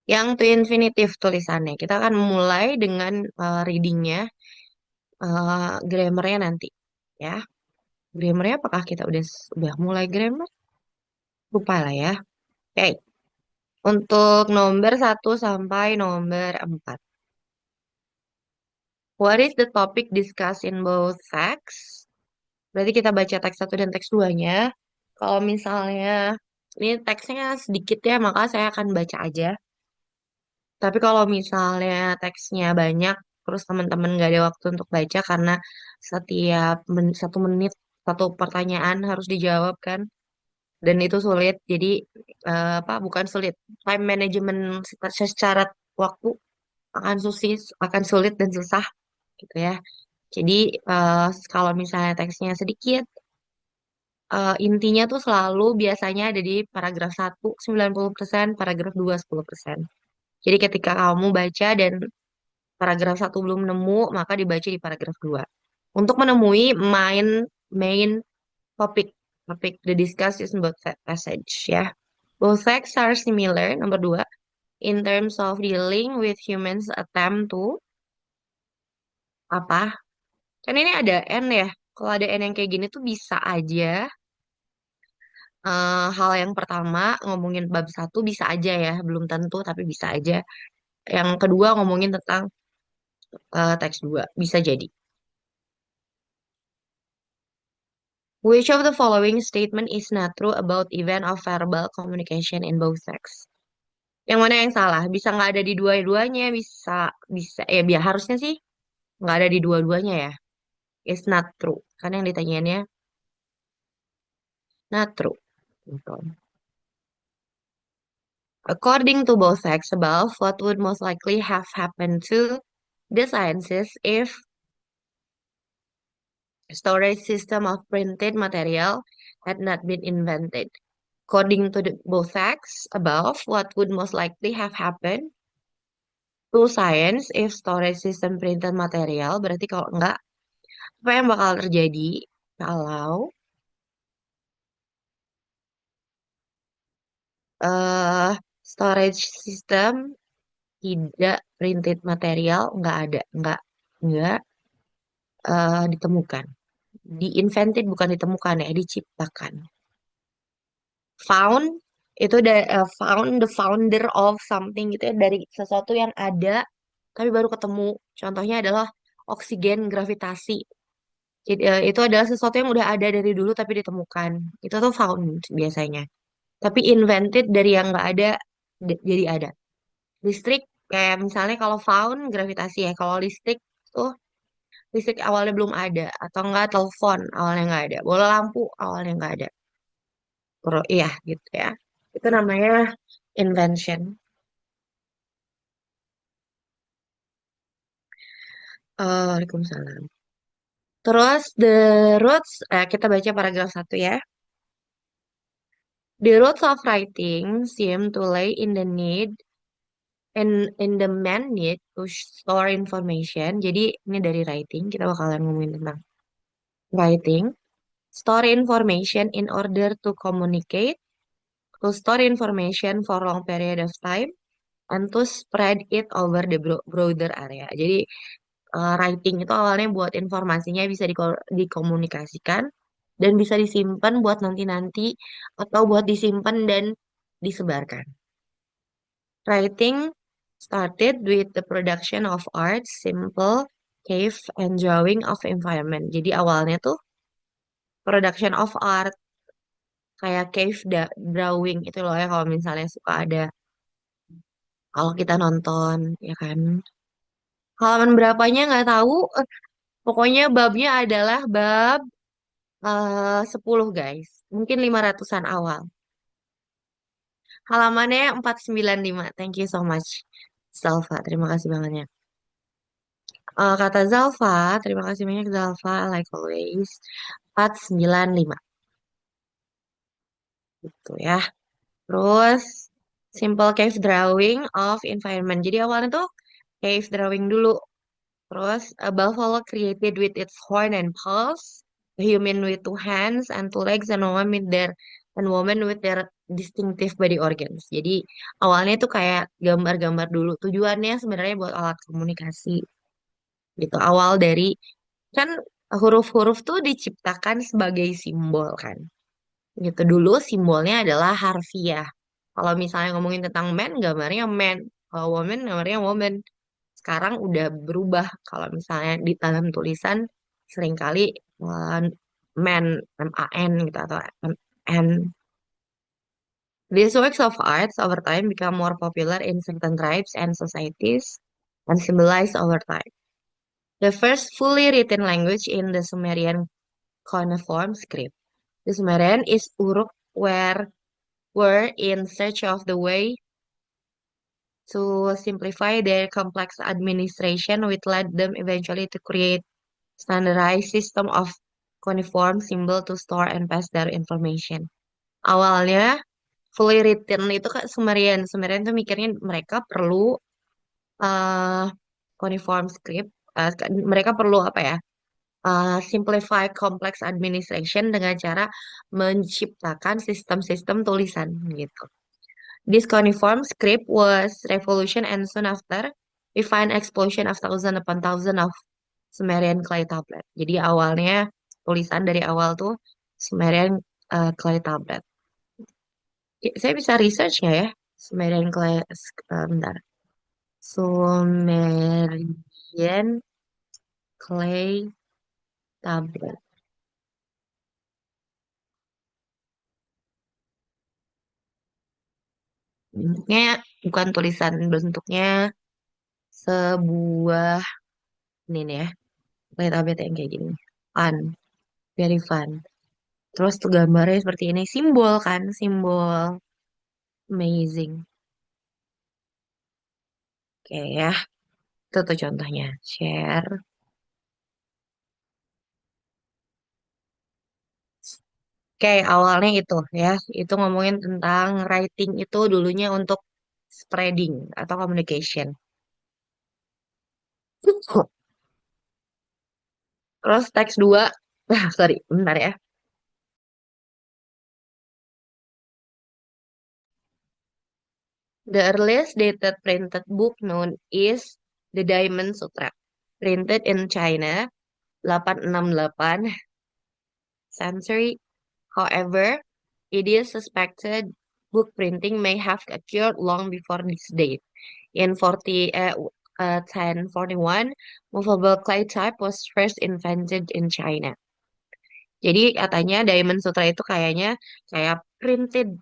Yang to infinitive tulisannya. Kita akan mulai dengan readingnya, grammarnya nanti. Ya, grammarnya apakah kita udah mulai grammar? Lupa lah ya. Oke, untuk nomor 1 sampai nomor 4. What is the topic discussed in both texts? Berarti kita baca teks satu dan teks duanya. Kalau misalnya ini teksnya sedikit ya, maka saya akan baca aja. Tapi kalau misalnya teksnya banyak, terus teman-teman nggak ada waktu untuk baca karena setiap 1 menit satu pertanyaan harus dijawab kan, dan itu sulit. Jadi apa? Bukan sulit, time management secara waktu akan sulit dan susah gitu ya. Jadi kalau misalnya teksnya sedikit, intinya tuh selalu biasanya ada di paragraf 1 90%, paragraf 2 10%. Jadi ketika kamu baca dan paragraf 1 belum nemu, maka dibaca di paragraf 2. Untuk menemui main topik, topik the discuss is both passage ya. Both texts are similar, nomor 2, in terms of dealing with humans attempt to apa? Kan ini ada N ya. Kalau ada N yang kayak gini tuh bisa aja hal yang pertama ngomongin bab 1 bisa aja ya, belum tentu tapi bisa aja. Yang kedua ngomongin tentang teks 2 bisa jadi. Which of the following statement is not true about event of verbal communication in both sex? Yang mana yang salah? Bisa nggak ada di dua-duanya? Bisa, bisa. Ya, biar harusnya sih nggak ada di dua-duanya ya. It's not true. Karena yang ditanyainnya not true. Gitu. According to both facts above, what would most likely have happened to the sciences if storage system of printed material had not been invented? According to both facts above, what would most likely have happened to science if storage system printed material? Berarti kalau enggak, apa yang bakal terjadi kalau eh storage system tidak printed material, enggak ada, enggak ditemukan. Di-invented bukan ditemukan ya, diciptakan. Found itu found the founder of something gitu ya, dari sesuatu yang ada tapi baru ketemu. Contohnya adalah oksigen gravitasi. Jadi, itu adalah sesuatu yang udah ada dari dulu tapi ditemukan. Itu tuh found biasanya. Tapi invented dari yang nggak ada jadi ada. Listrik kayak misalnya kalau found gravitasi ya. Kalau listrik tuh listrik awalnya belum ada atau enggak telepon awalnya nggak ada. Bola lampu awalnya nggak ada. Iya gitu ya. Itu namanya invention. Waalaikumsalam. Terus the roots, kita baca paragraf 1 ya. The roots of writing seem to lay in the need and in the man need to store information. Jadi ini dari writing, kita bakalan ngomongin tentang writing. Store information in order to communicate, to store information for long period of time, and to spread it over the broader area. Jadi writing itu awalnya buat informasinya bisa dikomunikasikan dan bisa disimpan buat nanti-nanti atau buat disimpan dan disebarkan. Writing started with the production of art, simple, cave, and drawing of environment. Jadi awalnya tuh production of art kayak cave drawing itu loh ya, kalau misalnya suka ada kalau kita nonton ya kan. Halaman berapanya nggak tahu. Pokoknya babnya adalah bab 10 guys. Mungkin 500-an awal. Halamannya 495. Thank you so much, Zalfa. Terima kasih banget ya. Kata Zalfa, terima kasih banyak Zalfa, like always. 495 gitu ya. Terus simple cave drawing of environment. Jadi awalnya tuh cave drawing dulu. Terus a buffalo created with its horn and paws, a human with 2 hands and 2 legs, and a woman with their distinctive body organs. Jadi awalnya tuh kayak gambar-gambar dulu. Tujuannya sebenarnya buat alat komunikasi gitu. Awal dari kan huruf-huruf tuh diciptakan sebagai simbol kan. Gitu dulu simbolnya adalah harfiah. Kalau misalnya ngomongin tentang man, gambarnya man. Kalau woman, gambarnya woman. Sekarang udah berubah. Kalau misalnya di dalam tulisan seringkali eh, man, man gitu atau n. These works of art over time become more popular in certain tribes and societies and symbolize over time. The first fully written language in the Sumerian cuneiform script. The Sumerian is Uruk were in search of the way to simplify their complex administration, which led them eventually to create standardized system of cuneiform symbol to store and pass their information. Awalnya fully written itu kan Sumerian. Sumerian tuh mikirnya mereka perlu uh, cuneiform script. Mereka perlu apa ya? Simplify complex administration dengan cara menciptakan sistem-sistem tulisan gitu. This cuneiform script was revolution and soon after we find explosion of thousand upon thousand of Sumerian clay tablet. Jadi awalnya tulisan dari awal tuh Sumerian clay tablet. Saya bisa research nggak ya? Sumerian clay, bentar. Sumerian clay tablet. Bentuknya bukan tulisan, bentuknya sebuah ini nih ya, clay tablet yang kayak gini. Fun, very fun. Terus tuh gambarnya seperti ini, simbol kan, simbol amazing. Oke ya, itu tuh contohnya. Share. Oke, awalnya itu ya, itu ngomongin tentang writing itu dulunya untuk spreading atau communication. Terus teks dua, sorry, bentar ya. The earliest dated printed book known is the Diamond Sutra, printed in China 868 century. However, it is suspected book printing may have occurred long before this date. In 1041, movable clay type was first invented in China. Jadi katanya Diamond Sutra itu kayaknya kayak printed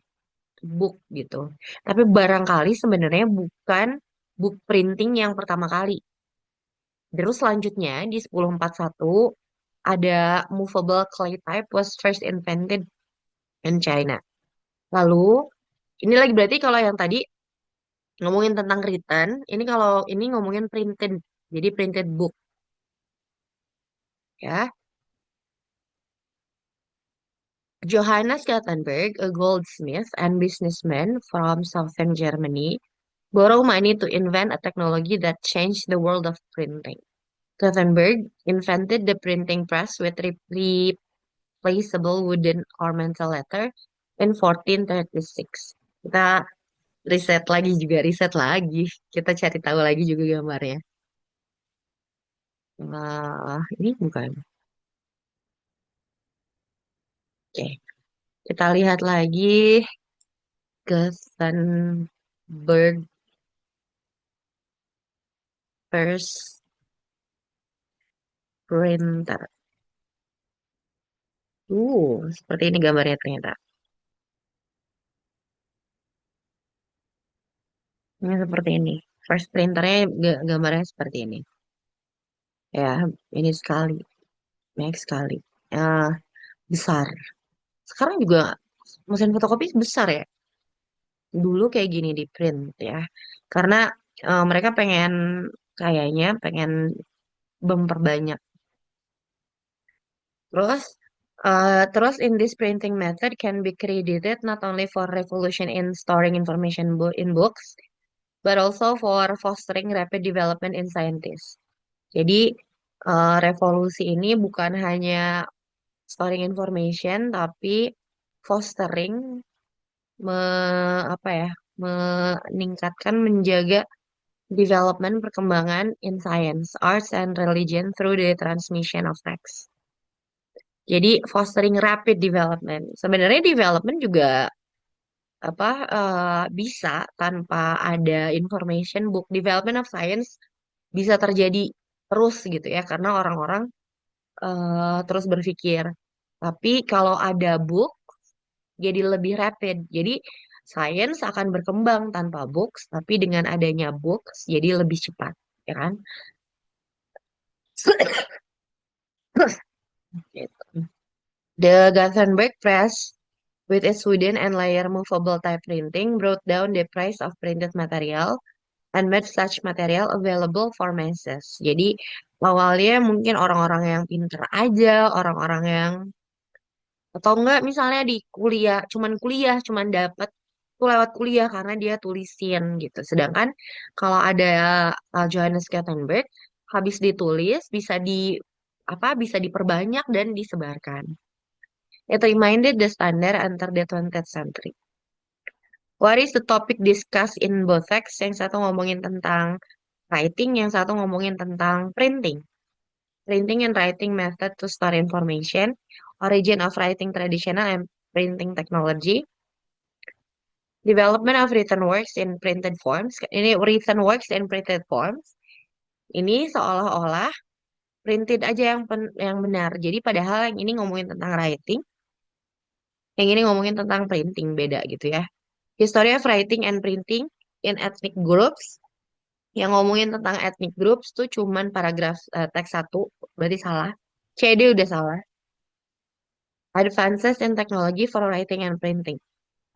book gitu. Tapi barangkali sebenarnya bukan book printing yang pertama kali. Terus selanjutnya di 1041 ada movable clay type was first invented in China. Lalu ini lagi berarti kalau yang tadi ngomongin tentang written, ini kalau ini ngomongin printed. Jadi printed book ya. Johannes Gutenberg, a goldsmith and businessman from southern Germany, borrowed money to invent a technology that changed the world of printing. Gutenberg invented the printing press with replaceable wooden ornamental letter in 1436. Kita riset lagi. Kita cari tahu lagi juga gambarnya. Ini bukan. Oke, kita lihat lagi Gutenberg first printer. Seperti ini gambarnya ternyata. Ini seperti ini. First printernya gambarnya seperti ini. Ya, ini sekali, banyak sekali. Ya, besar. Sekarang juga mesin fotokopi besar ya. Dulu kayak gini di print ya. Karena mereka kayaknya pengen memperbanyak. Terus, terus in this printing method can be credited not only for revolution in storing information in books, but also for fostering rapid development in scientists. Jadi revolusi ini bukan hanya storing information, tapi fostering me, apa ya, meningkatkan, menjaga development perkembangan in science, arts, and religion through the transmission of text. Jadi fostering rapid development. Sebenarnya development juga apa bisa tanpa ada information book. Development of science bisa terjadi terus gitu ya karena orang-orang terus berpikir. Tapi kalau ada book jadi lebih rapid. Jadi science akan berkembang tanpa books, tapi dengan adanya books jadi lebih cepat, ya kan? Gitu. The Gutenberg Press, with its wooden and layer movable type printing, brought down the price of printed material and made such material available for masses. Jadi awalnya mungkin orang-orang yang pinter aja, orang-orang yang atau enggak misalnya di kuliah, cuman dapat itu lewat kuliah karena dia tulisin gitu. Sedangkan kalau ada Johannes Gutenberg habis ditulis bisa diperbanyak dan disebarkan. It reminded the standard enter the 20th century. What is the topic discussed in both texts? Yang satu ngomongin tentang writing, yang satu ngomongin tentang printing. Printing and writing method to store information, origin of writing traditional and printing technology, development of written works in printed forms. Ini written works in printed forms. Ini seolah-olah printed aja yang benar. Jadi padahal yang ini ngomongin tentang writing, yang ini ngomongin tentang printing beda gitu ya. History of writing and printing in ethnic groups. Yang ngomongin tentang ethnic groups tuh cuman paragraf teks satu, berarti salah. CD udah salah. Advances in technology for writing and printing.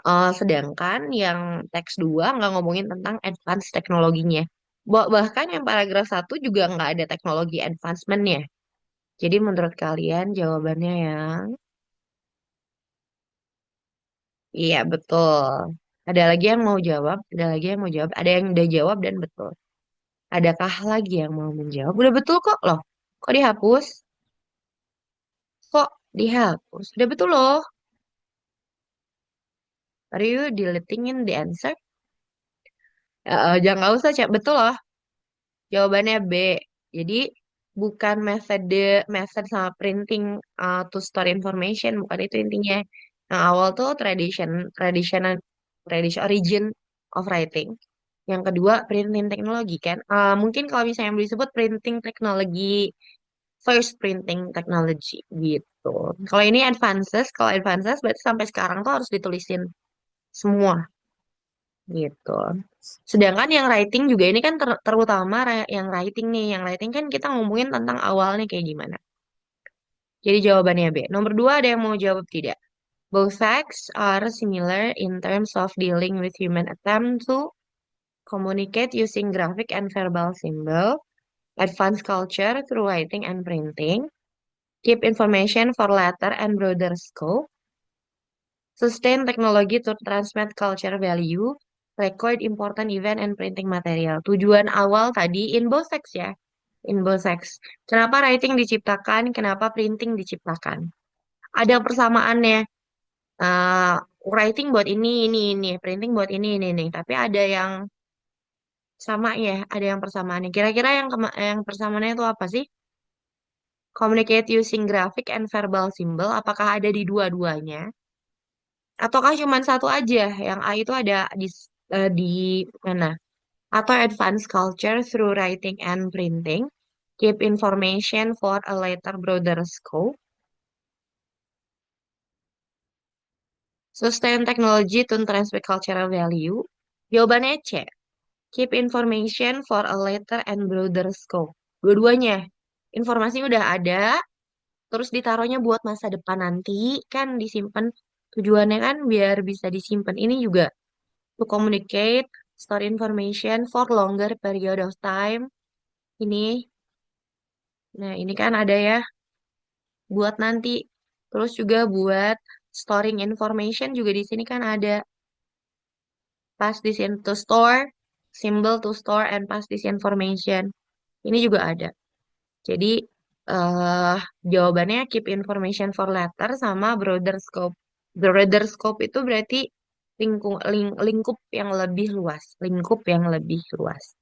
Sedangkan yang teks 2 nggak ngomongin tentang advance teknologinya. Bahkan yang paragraf satu juga nggak ada teknologi advancement-nya. Jadi menurut kalian jawabannya yang iya betul. Ada lagi yang mau jawab, ada lagi yang mau jawab, ada yang udah jawab dan betul. Adakah lagi yang mau menjawab? Udah betul kok loh. Kok dihapus? Kok dihapus? Udah betul loh. Are you deleting in the answer? Jangan nggak usah, Cak. Betul loh. Jawabannya B. Jadi bukan method sama printing to store information, bukan itu intinya. Yang awal tuh traditional tradition origin of writing. Yang kedua printing teknologi kan. Mungkin kalau misalnya yang disebut printing teknologi, first printing technology gitu. Kalau advances berarti sampai sekarang tuh harus ditulisin semua gitu. Sedangkan yang writing juga ini kan terutama yang writing nih, yang writing kan kita ngomongin tentang awalnya kayak gimana. Jadi jawabannya B. Nomor 2 ada yang mau jawab tidak? Both facts are similar in terms of dealing with human attempt to communicate using graphic and verbal symbol, advance culture through writing and printing, keep information for later and broader scope, sustain technology to transmit culture value, record important event and printing material. Tujuan awal tadi in both sex ya. In both sex. Kenapa writing diciptakan? Kenapa printing diciptakan? Ada persamaannya. Uh, Writing buat ini. Printing buat ini. Tapi ada yang sama ya. Ada yang persamaannya. Kira-kira yang persamaannya itu apa sih? Communicate using graphic and verbal symbol. Apakah ada di dua-duanya? Ataukah cuma satu aja? Yang A itu ada di mana? Atau advanced culture through writing and printing, keep information for a later broader scope, sustain technology to transmit cultural value. Jawabannya C, keep information for a later and broader scope. Dua-duanya. Informasi udah ada, terus ditaruhnya buat masa depan nanti, kan disimpan. Tujuannya kan biar bisa disimpan. Ini juga to communicate, store information for longer period of time. Ini, nah ini kan ada ya buat nanti. Terus juga buat storing information juga di sini kan ada pass this into store, symbol to store and pass this information. Ini juga ada. Jadi eh jawabannya keep information for later sama broader scope. Broader scope itu berarti lingkup yang lebih luas, lingkup yang lebih luas.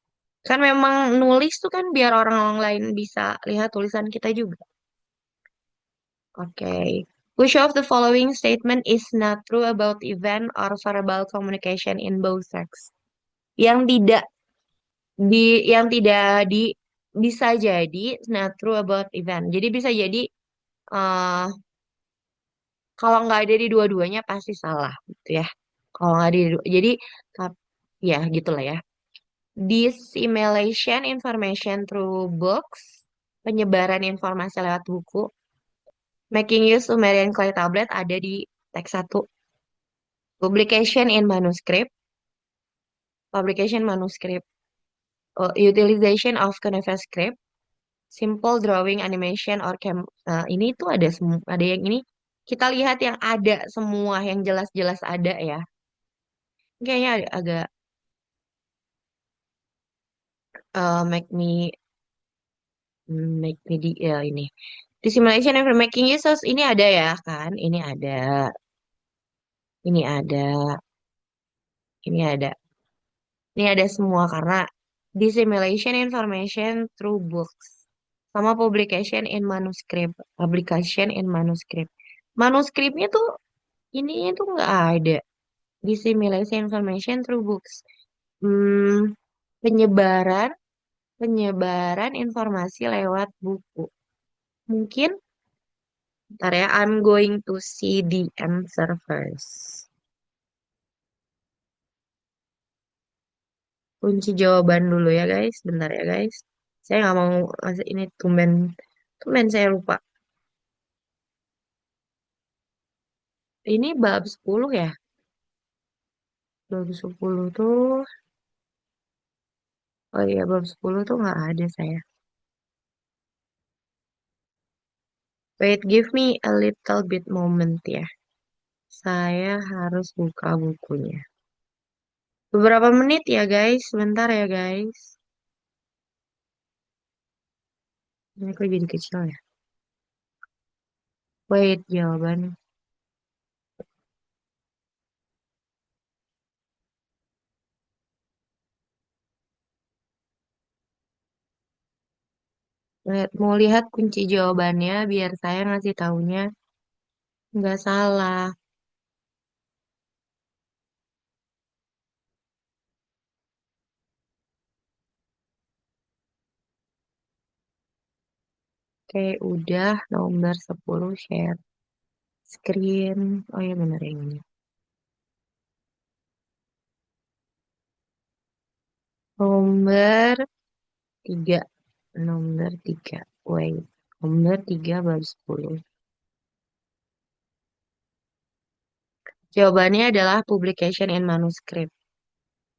Kan memang nulis tuh kan biar orang lain bisa lihat tulisan kita juga. Oke. Which of the following statement is not true about event or verbal communication in both sex? Yang tidak yang tidak bisa jadi not true about event. Jadi bisa jadi eh kalau nggak ada di dua-duanya pasti salah gitu ya. Kalau nggak ada di jadi tap- ya gitulah ya. Dissimulation information through books, penyebaran informasi lewat buku, making use Sumerian clay tablet ada di teks satu. Publication in manuscript, publication manuscript, utilization of Canvas script, simple drawing animation or ini tuh ada ada yang ini kita lihat yang ada semua yang jelas-jelas ada ya. Kayaknya agak make me ya ini. Dissimulation and making uses ini ada ya kan? Ini ada, ini ada. Ini ada semua karena dissimulation information through books sama publication in manuscript, publication in manuscript. Manuskripnya tuh ini tuh nggak ada. Dissimulation information through books. Hmm, penyebaran penyebaran informasi lewat buku. Mungkin ntar ya, I'm going to see the answer first. Kunci jawaban dulu ya guys, bentar ya guys. Saya nggak mau ngasih ini tumben saya lupa. Ini bab 10 ya? Bab 10 tuh, oh iya bab 10 tuh nggak ada saya. Wait, give me a little bit moment ya. Saya harus buka bukunya. Beberapa menit ya guys, sebentar ya guys. Ini kok jadi kecil ya? Wait, jawabannya. Mau lihat kunci jawabannya biar saya ngasih taunya nggak salah. Oke, udah nomor 10 share screen. Oh iya bener yang ini. Nomor 3. Nomor 3. Wait. Nomor 3 baru 10. Jawabannya adalah publication in manuscript.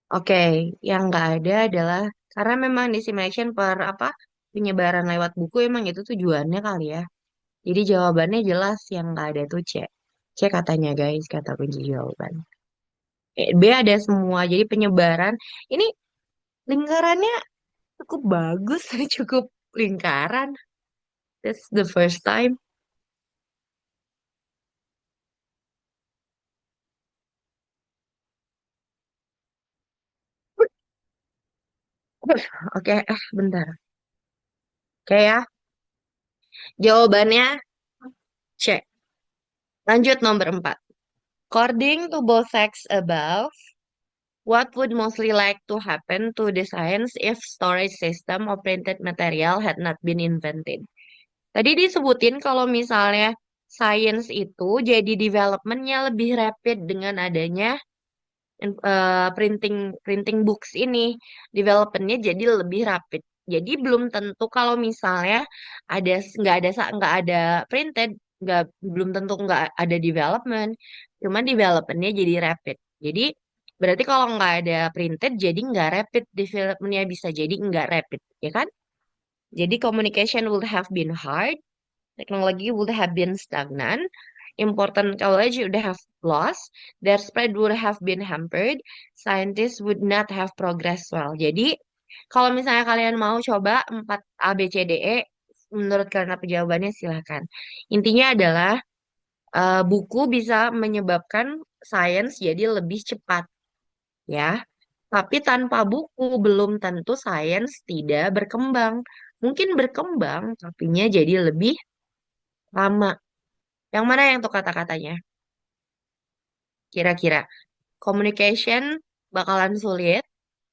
Oke, yang nggak ada adalah karena memang dissemination per apa penyebaran lewat buku emang itu tujuannya kali ya. Jadi jawabannya jelas yang nggak ada tuh C. C katanya guys, kata kunci jawaban. B ada semua. Jadi penyebaran ini lingkarannya cukup bagus, cukup lingkaran. That's the first time. Oke, bentar. Oke ya, jawabannya C. Lanjut nomor 4. According to both facts above, what would mostly like to happen to the science if storage system of printed material had not been invented? Tadi disebutin kalau misalnya science itu jadi developmentnya lebih rapid dengan adanya printing printing books ini developmentnya jadi lebih rapid. Jadi belum tentu kalau misalnya nggak ada printed nggak belum tentu nggak ada development, cuman developmentnya jadi rapid. Jadi berarti kalau nggak ada printed jadi nggak rapid developmentnya bisa jadi nggak rapid, ya kan? Jadi communication would have been hard, technology would have been stagnant, important knowledge would have lost, their spread would have been hampered, scientists would not have progressed well. Jadi, kalau misalnya kalian mau coba 4 A, B, C, D, E, menurut karena jawabannya silahkan. Intinya adalah Buku bisa menyebabkan sains jadi lebih cepat, ya. Tapi tanpa buku belum tentu sains tidak berkembang. Mungkin berkembang, tapinya jadi lebih lama. Yang mana yang tuh kata-katanya? Kira-kira communication bakalan sulit,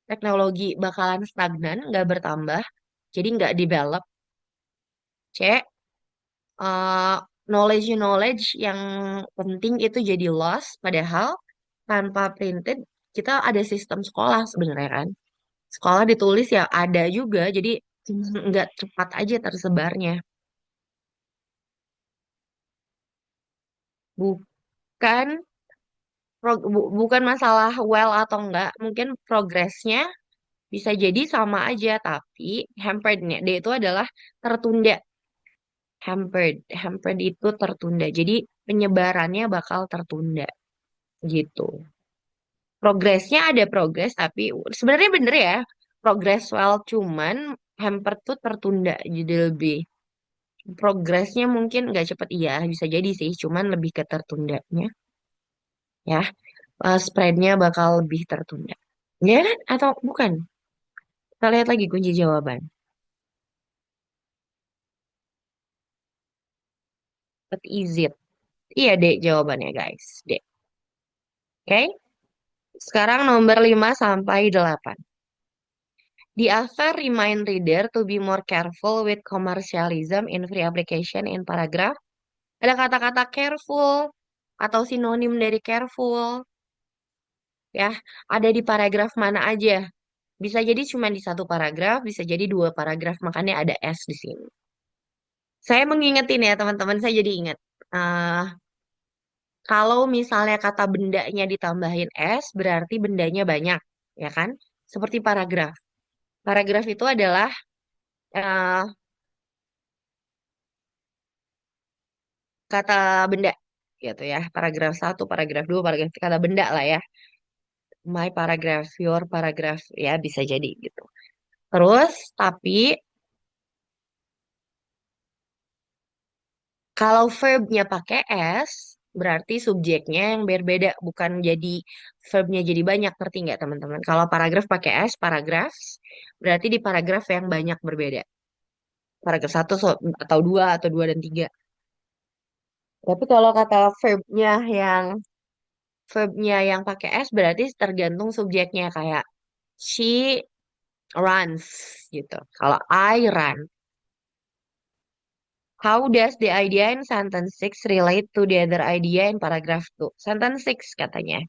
teknologi bakalan stagnan, nggak bertambah, jadi nggak develop. C, uh, knowledge yang penting itu jadi lost, padahal tanpa printed kita ada sistem sekolah sebenarnya kan. Sekolah ditulis ya ada juga, jadi nggak cepat aja tersebarnya. Bukan bukan masalah well atau enggak, mungkin progresnya bisa jadi sama aja, tapi hamperednya dia itu adalah tertunda. Hampered itu tertunda. Jadi penyebarannya bakal tertunda gitu. Progresnya ada progres, tapi sebenarnya bener ya, progress well, cuman hampered tuh tertunda. Jadi lebih progresnya mungkin nggak cepet, iya bisa jadi sih, cuman lebih ke tertundanya ya. Spreadnya bakal lebih tertunda. Ya kan? Atau bukan? Kita lihat lagi kunci jawaban. What is it? Iya deh jawabannya guys. Deh. Oke. Sekarang nomor 5 sampai 8. The author remind reader to be more careful with commercialism in free application in paragraph. Ada kata-kata careful atau sinonim dari careful ya. Ada di paragraf mana aja. Bisa jadi cuma di satu paragraf, bisa jadi dua paragraf. Makanya ada S di sini. Saya mengingetin ya teman-teman, saya jadi ingat. eh Kalau misalnya kata bendanya ditambahin S, berarti bendanya banyak, ya kan? Seperti paragraf. Paragraf itu adalah eh, kata benda, gitu ya. Paragraf satu, paragraf dua, paragraf kata benda lah ya. My paragraph, your paragraph, ya bisa jadi gitu. Terus, tapi kalau verbnya pakai S, berarti subjeknya yang berbeda, bukan jadi verbnya jadi banyak, ngerti nggak teman-teman? Kalau paragraf pakai S, paragraf, berarti di paragraf yang banyak berbeda. Paragraf satu atau dua atau dua dan tiga. Tapi kalau kata verbnya yang pakai S berarti tergantung subjeknya kayak she runs gitu. Kalau I run, how does the idea in sentence six relate to the other idea in paragraph two? Sentence six katanya.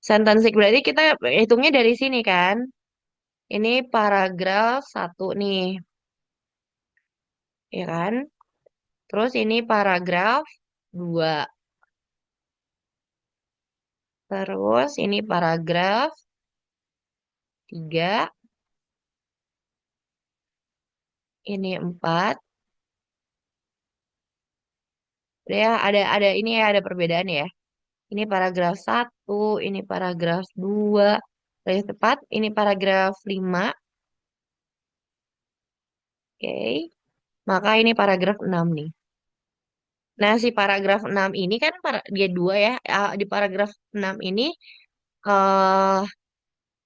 Sentence six berarti kita hitungnya dari sini kan. Ini paragraf satu nih, ya kan? Terus ini paragraf dua. Terus ini paragraf tiga. Ini empat. Ya, ada ini ya, ada perbedaan ya. Ini paragraf satu, ini paragraf dua, paragraf tepat, ini paragraf lima, oke. Maka ini paragraf enam nih. Nah, si paragraf enam ini kan dia dua ya. Di paragraf enam ini eh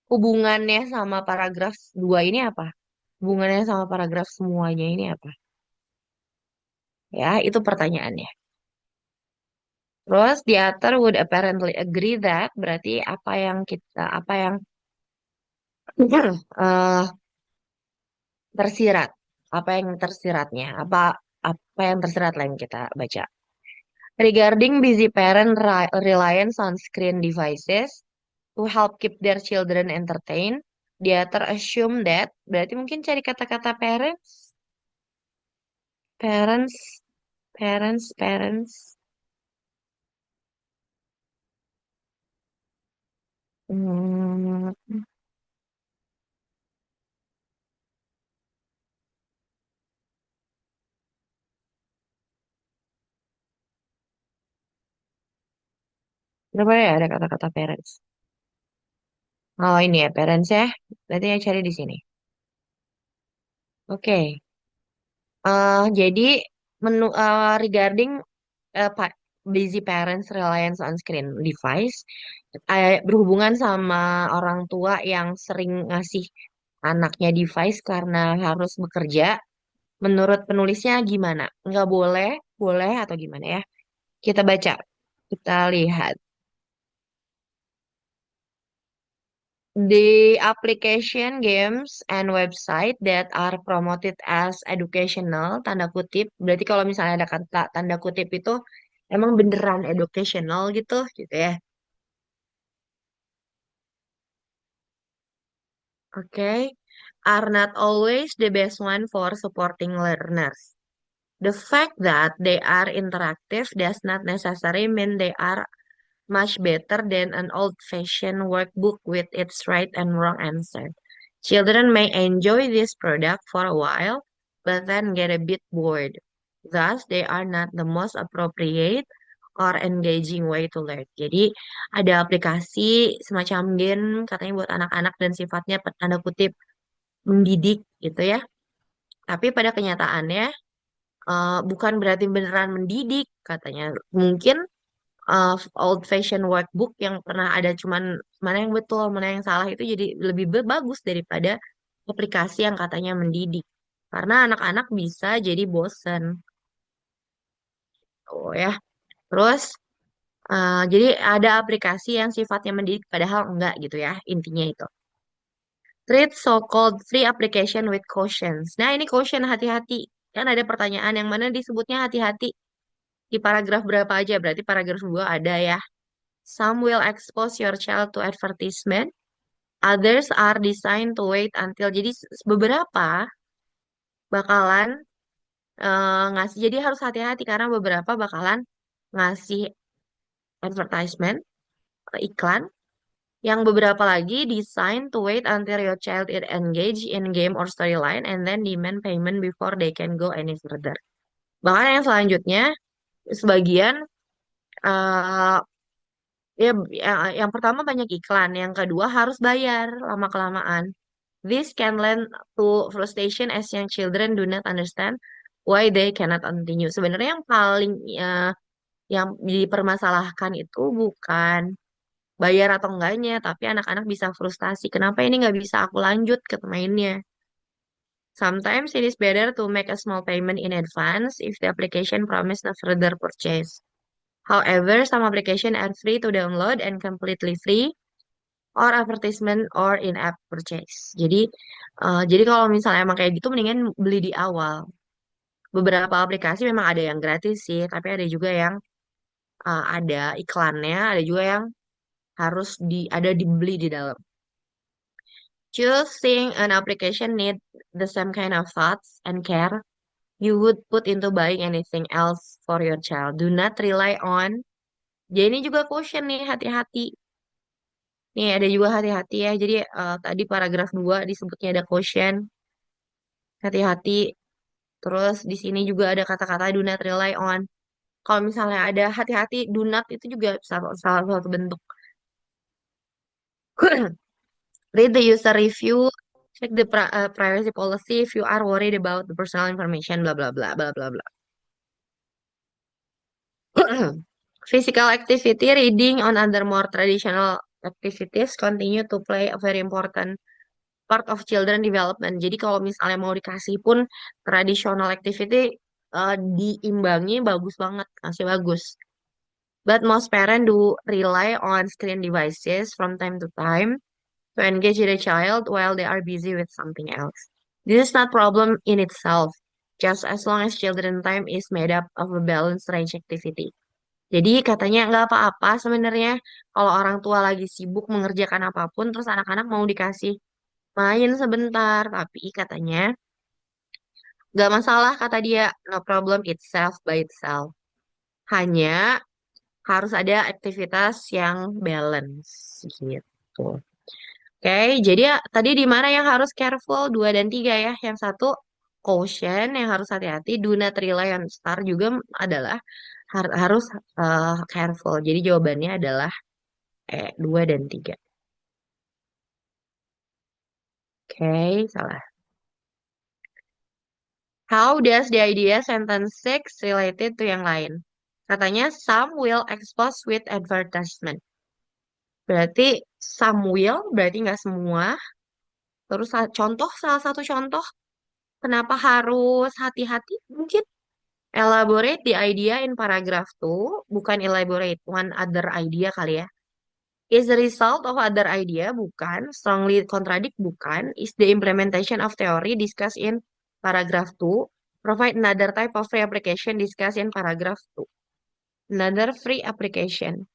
hubungannya sama paragraf dua ini apa? Hubungannya sama paragraf semuanya ini apa? Ya, itu pertanyaannya. Terus the author would apparently agree that berarti apa yang eh tersirat. Apa yang tersiratnya? Apa yang tersirat lah yang kita baca. Regarding busy parent reliance on screen devices to help keep their children entertained, the author assume that berarti mungkin cari kata-kata parents, parents. Hmm, berapa ya ada kata-kata parents? Oh ini ya parents ya. Berarti yang cari di sini. Oke. Jadi regarding busy parents reliance on screen device, berhubungan sama orang tua yang sering ngasih anaknya device karena harus bekerja. Menurut penulisnya gimana? Nggak boleh, boleh atau gimana ya? Kita baca, kita lihat. The application, games, and website that are promoted as educational, tanda kutip, berarti kalau misalnya ada kata tanda kutip itu emang beneran educational gitu ya. Oke, are not always the best one for supporting learners. The fact that they are interactive does not necessarily mean they are much better than an old-fashioned workbook with its right and wrong answer. Children may enjoy this product for a while, but then get a bit bored. Thus, they are not the most appropriate or engaging way to learn. Jadi, ada aplikasi semacam game katanya buat anak-anak dan sifatnya tanda kutip mendidik gitu ya. Tapi pada kenyataannya bukan berarti beneran mendidik katanya. Mungkin old fashion workbook yang pernah ada cuman mana yang betul, mana yang salah itu jadi lebih bagus daripada aplikasi yang katanya mendidik. Karena anak-anak bisa jadi bosen. Oh ya. Terus jadi ada aplikasi yang sifatnya mendidik padahal enggak gitu ya. Intinya itu. Treat so-called free application with cautions. Nah, ini caution hati-hati. Kan ada pertanyaan yang mana disebutnya hati-hati. Di paragraf berapa aja? Berarti paragraf 2 ada ya. Some will expose your child to advertisement. Others are designed to wait until. Jadi beberapa bakalan ngasih. Jadi harus hati-hati karena beberapa bakalan ngasih advertisement, iklan. Yang beberapa lagi designed to wait until your child is engaged in game or storyline and then demand payment before they can go any further. Bahkan yang selanjutnya, sebagian eh, yang pertama banyak iklan, yang kedua harus bayar lama-kelamaan. This can lead to frustration as young children do not understand why they cannot continue. Sebenarnya yang paling yang dipermasalahkan itu bukan bayar atau enggaknya, tapi anak-anak bisa frustasi. Kenapa ini nggak bisa aku lanjut ke mainnya? Sometimes it is better to make a small payment in advance if the application promise a further purchase. However, some applications are free to download and completely free or advertisement or in-app purchase. Jadi kalau misalnya emang kayak gitu mendingan beli di awal. Beberapa aplikasi memang ada yang gratis sih, tapi ada juga yang ada iklannya, ada juga yang harus ada dibeli di dalam. Choosing an application need the same kind of thoughts and care you would put into buying anything else for your child. Do not rely on. Jadi ini juga caution nih, hati-hati. Nih ada juga hati-hati ya. Jadi tadi paragraf 2 disebutnya ada caution, hati-hati. Terus di sini juga ada kata-kata do not rely on. Kalau misalnya ada hati-hati, do not itu juga salah satu bentuk. Read the user review, check the privacy policy if you are worried about the personal information, bla bla bla bla bla bla. Physical activity, reading on other more traditional activities continue to play a very important part of children development. Jadi kalau misalnya mau dikasih pun traditional activity diimbangi bagus banget, masih bagus. But most parents do rely on screen devices from time to time to engage with a child while they are busy with something else. This is not problem in itself, just as long as children time is made up of a balanced range activity. Jadi katanya nggak apa-apa sebenarnya kalau orang tua lagi sibuk mengerjakan apapun, terus anak-anak mau dikasih main sebentar, tapi katanya nggak masalah kata dia, no problem itself by itself. Hanya harus ada aktivitas yang balance gitu. Oke, jadi ya, tadi di mana yang harus careful 2 dan 3 ya. Yang satu caution yang harus hati-hati, do not rely on star juga adalah harus careful. Jadi jawabannya adalah 2 dan 3. Oke, salah. How does the idea sentence 6 related to yang lain? Katanya some will expose with advertisement. Berarti some will, berarti nggak semua. Terus contoh, salah satu contoh, kenapa harus hati-hati? Mungkin elaborate the idea in paragraph 2, bukan elaborate one other idea kali ya. Is the result of other idea, bukan. Strongly contradict, bukan. Is the implementation of theory discussed in paragraph 2. Provide another type of free application discussed in paragraph 2. Another free application.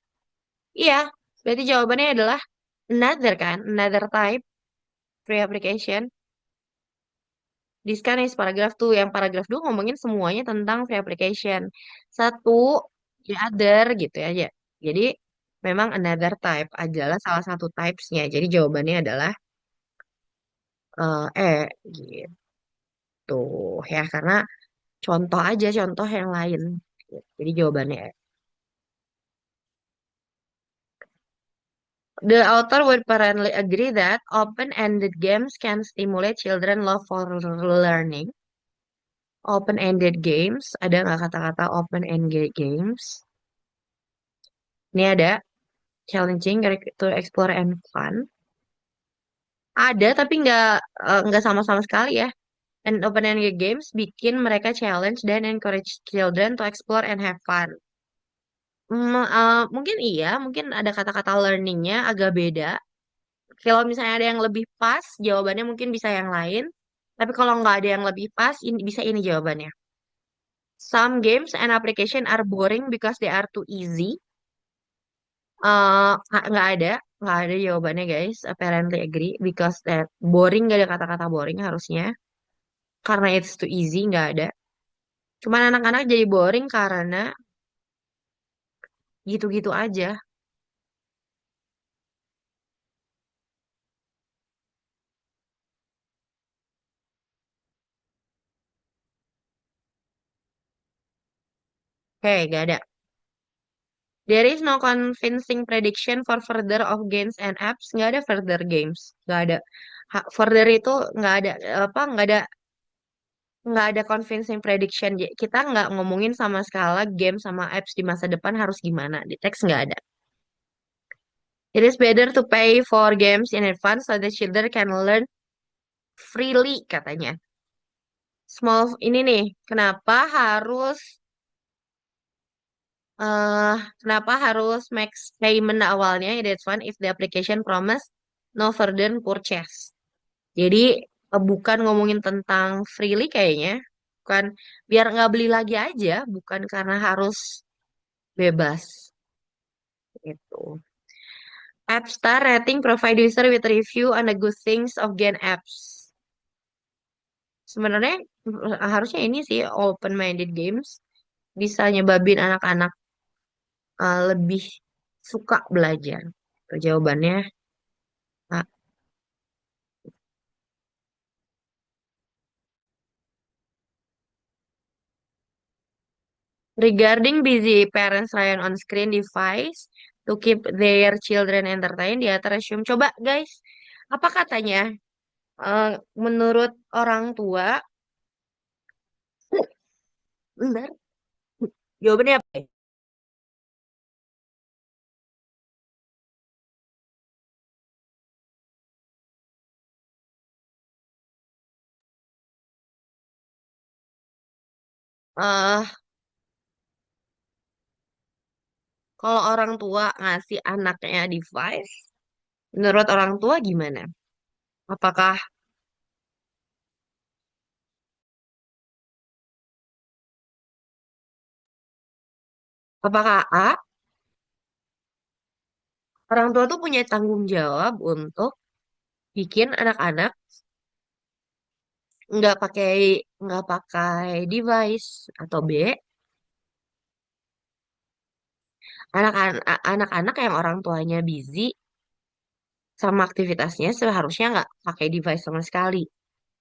Iya, berarti jawabannya adalah another kan? Another type free application. Discussed is paragraph 2. Yang paragraph 2 ngomongin semuanya tentang free application. Satu, ya other gitu aja. Jadi memang another type adalah salah satu types-nya. Jadi jawabannya adalah gitu ya karena contoh aja contoh yang lain. Jadi jawabannya E. The author would apparently agree that open-ended games can stimulate children love for learning. Open-ended games, ada nggak kata-kata open-ended games? Ini ada challenging to explore and fun. Ada tapi nggak sama-sama sekali ya. And open-ended games bikin mereka challenge dan encourage children to explore and have fun. Mungkin iya, mungkin ada kata-kata learningnya agak beda. Kalau misalnya ada yang lebih pas, jawabannya mungkin bisa yang lain. Tapi kalau nggak ada yang lebih pas, ini bisa ini jawabannya. Some games and application are boring because they are too easy. Nggak ada jawabannya guys. Apparently agree because that boring nggak ada kata-kata boring harusnya. Karena it's too easy nggak ada. Cuman anak-anak jadi boring karena gitu-gitu aja. Hei, nggak ada. There is no convincing prediction for further of games and apps. Nggak ada further games. Nggak ada. Further itu nggak ada apa? Nggak ada convincing prediction. Kita nggak ngomongin sama skala game sama apps di masa depan harus gimana. Di teks nggak ada. It is better to pay for games in advance so the children can learn freely katanya. Small ini nih, eh kenapa harus max payment awalnya in advance if the application promise no further purchase. Jadi bukan ngomongin tentang freely kayaknya, bukan biar nggak beli lagi aja, bukan karena harus bebas itu. App Star rating provide user with review on the good things of Gen apps. Sebenarnya harusnya ini sih open-minded games bisa nyebabin anak-anak lebih suka belajar. Tuh jawabannya A. Regarding busy parents rely on screen device to keep their children entertained, the author assume. Coba guys, apa katanya? Menurut orang tua, bentar, jawabannya apa? Eh, kalau orang tua ngasih anaknya device, menurut orang tua gimana? Apakah apakah A, orang tua tuh punya tanggung jawab untuk bikin anak-anak nggak pakai nggak pakai device atau B, anak-anak yang orang tuanya busy sama aktivitasnya seharusnya nggak pakai device sama sekali.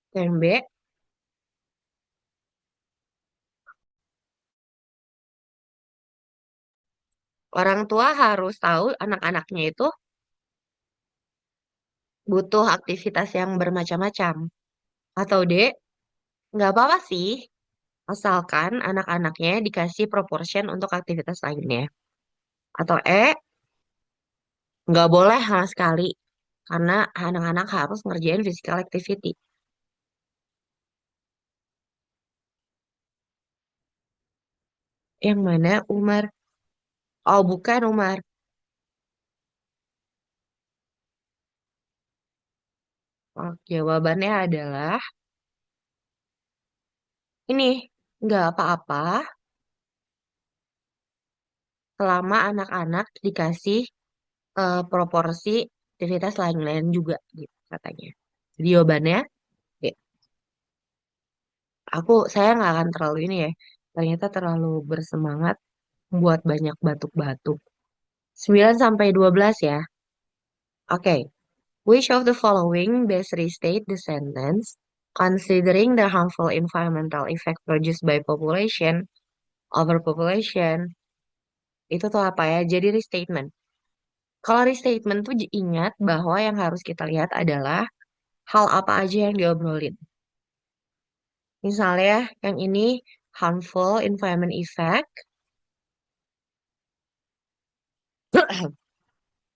Dan B, orang tua harus tahu anak-anaknya itu butuh aktivitas yang bermacam-macam. Atau D, nggak apa-apa sih Asalkan anak-anaknya dikasih proportion untuk aktivitas lainnya. Atau nggak boleh sama sekali. Karena anak-anak harus ngerjain physical activity. Yang mana Umar? Oh, bukan Umar. Oh, jawabannya adalah ini. Nggak apa-apa selama anak-anak dikasih proporsi aktivitas lain-lain juga gitu katanya. Jadi jawabannya, ya, saya nggak akan terlalu ini ya. Ternyata terlalu bersemangat buat banyak batuk-batuk. 9 sampai 12 ya. Oke. Which of the following best restate the sentence considering the harmful environmental effect produced by population, overpopulation, itu tuh apa ya? Jadi restatement. Kalau restatement tuh ingat bahwa yang harus kita lihat adalah hal apa aja yang diobrolin. Misalnya yang ini harmful environment effect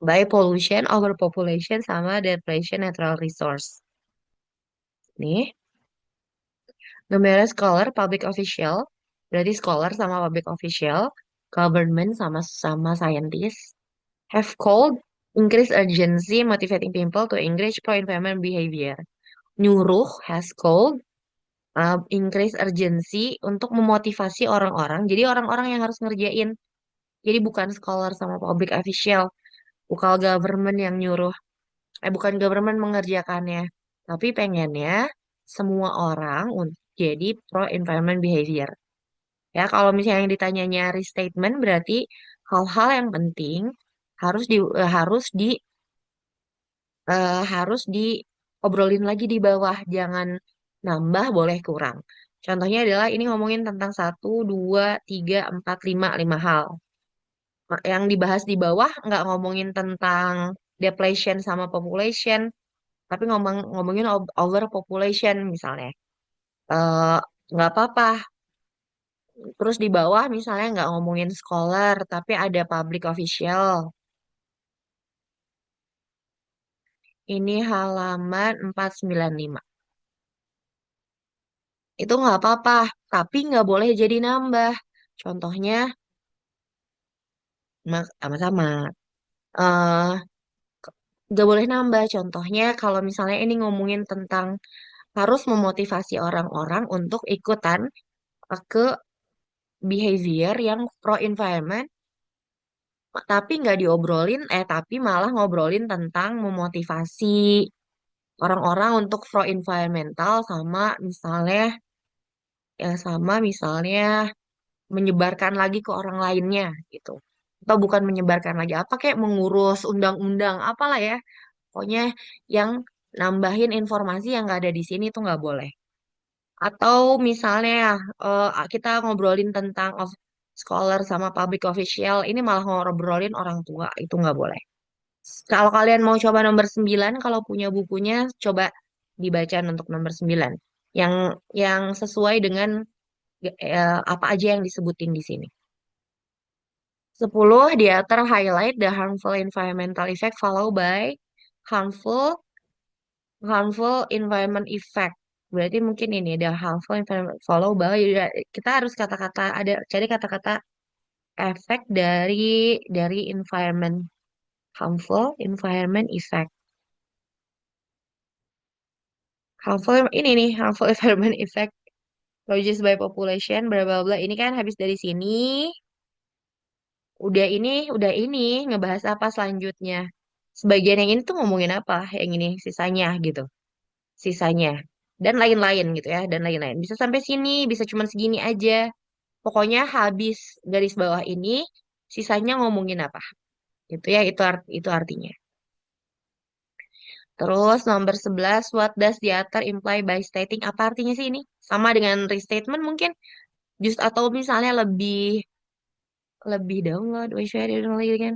by pollution, overpopulation, sama depletion natural resource. Nih, numerous scholar, public official, berarti scholar sama public official, government sama sama scientist, have called increase urgency motivating people to engage pro-environment behavior. Nyuruh has called increase urgency untuk memotivasi orang-orang. Jadi orang-orang yang harus ngerjain. Jadi bukan scholar sama public official, bukan government yang nyuruh. Bukan government mengerjakannya, tapi pengennya semua orang untuk jadi pro environment behavior. Ya, kalau misalnya yang ditanyanya restatement berarti hal-hal yang penting harus harus diobrolin lagi di bawah, jangan nambah, boleh kurang. Contohnya adalah ini ngomongin tentang satu, dua, tiga, empat, lima hal. Yang dibahas di bawah nggak ngomongin tentang depletion sama population, tapi ngomongin overpopulation misalnya. Eh, nggak apa-apa. Terus di bawah misalnya nggak ngomongin scholar, tapi ada public official. Ini halaman 495. Itu nggak apa-apa, tapi nggak boleh jadi nambah. Contohnya, sama-sama. eh nggak boleh nambah. Contohnya, kalau misalnya ini ngomongin tentang harus memotivasi orang-orang untuk ikutan ke behavior yang pro environment, tapi nggak diobrolin, tapi malah ngobrolin tentang memotivasi orang-orang untuk pro environmental sama misalnya menyebarkan lagi ke orang lainnya gitu. Atau bukan menyebarkan lagi apa kayak mengurus undang-undang apalah ya. Pokoknya yang nambahin informasi yang nggak ada di sini itu nggak boleh. Atau misalnya kita ngobrolin tentang scholar sama public official, ini malah ngobrolin orang tua, itu nggak boleh. Kalau kalian mau coba nomor 9, kalau punya bukunya, coba dibaca untuk nomor 9. Yang sesuai dengan apa aja yang disebutin di sini. 10, dia highlight the harmful environmental effect followed by harmful harmful environment effect. Berarti mungkin ini ada harmful environment follow by ya, kita harus kata-kata ada cari kata-kata efek dari environment, harmful environment effect. Ini nih harmful environment effect produced by population bla bla bla. Ini kan habis dari sini udah ini ngebahas apa selanjutnya. Sebagian yang ini tuh ngomongin apa? Yang ini sisanya gitu. Sisanya dan lain-lain gitu ya, dan lain-lain. Bisa sampai sini, bisa cuma segini aja. Pokoknya habis garis bawah ini, sisanya ngomongin apa? Gitu ya, itu artinya. Terus nomor 11, what does the author imply by stating? Apa artinya sih ini? Sama dengan restatement mungkin? Just atau misalnya lebih lebih download, we share it lagi kan?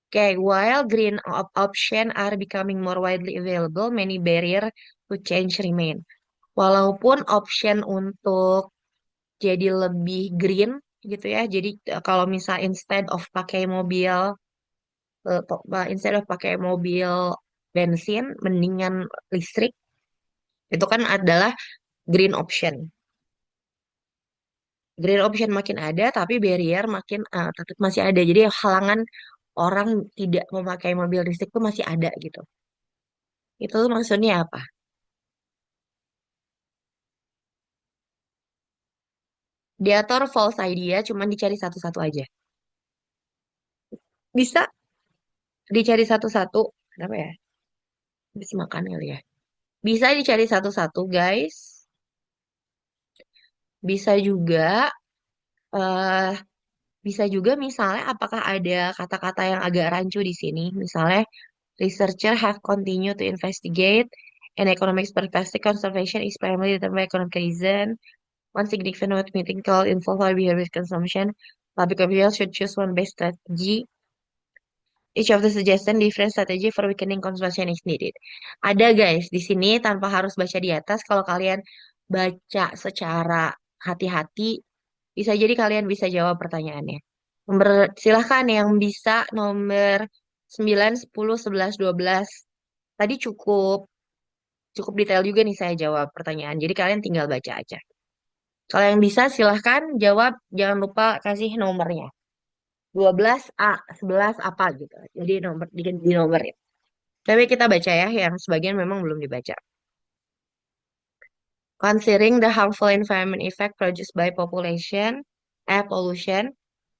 Okay, while green option are becoming more widely available, many barrier to change remain. Walaupun option untuk jadi lebih green gitu ya. Jadi kalau misal instead of pakai mobil bensin, mendingan listrik. Itu kan adalah green option. Green option makin ada, tapi barrier makin tetap masih ada. Jadi halangan orang tidak memakai mobil listrik itu masih ada gitu. Itu tuh maksudnya apa? Diator false idea, cuman dicari satu-satu aja. Bisa dicari satu-satu. Kenapa ya? Bisa makan kali ya. Bisa dicari satu-satu, guys. Bisa juga, eh bisa juga misalnya apakah ada kata-kata yang agak rancu di sini. Misalnya, researcher have continued to investigate an economic perspective conservation is primarily determined by economic reason. One significant note meeting called involve our behavior consumption. Public officials should choose one best strategy. Each of the suggestion different strategy for weakening consumption is needed. Ada guys di sini tanpa harus baca di atas. Kalau kalian baca secara hati-hati, bisa jadi kalian bisa jawab pertanyaannya. Silahkan yang bisa nomor 9, 10, 11, 12. Tadi cukup cukup detail juga nih saya jawab pertanyaan. Jadi kalian tinggal baca aja. Kalau yang bisa silahkan jawab. Jangan lupa kasih nomornya. 12 A, 11 apa gitu. Jadi diganti nomor ya. Tapi kita baca ya, yang sebagian memang belum dibaca. Considering the harmful environment effect produced by air pollution,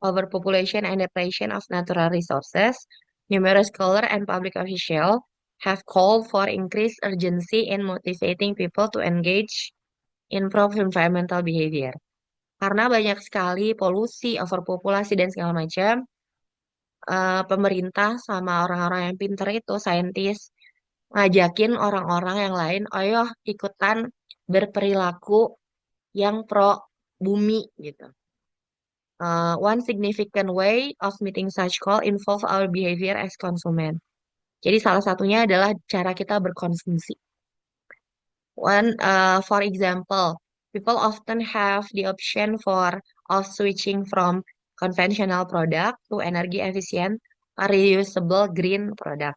overpopulation, and depletion of natural resources, numerous scholars and public officials have called for increased urgency in motivating people to engage in pro-environmental behavior. Karena banyak sekali polusi, overpopulasi, dan segala macam, pemerintah sama orang-orang yang pinter itu, saintis, ngajakin orang-orang yang lain, ayo ikutan berperilaku yang pro bumi gitu. One significant way of meeting such call involve our behavior as consumer. Jadi salah satunya adalah cara kita berkonsumsi. For example, people often have the option of switching from conventional product to energy efficient or reusable green product.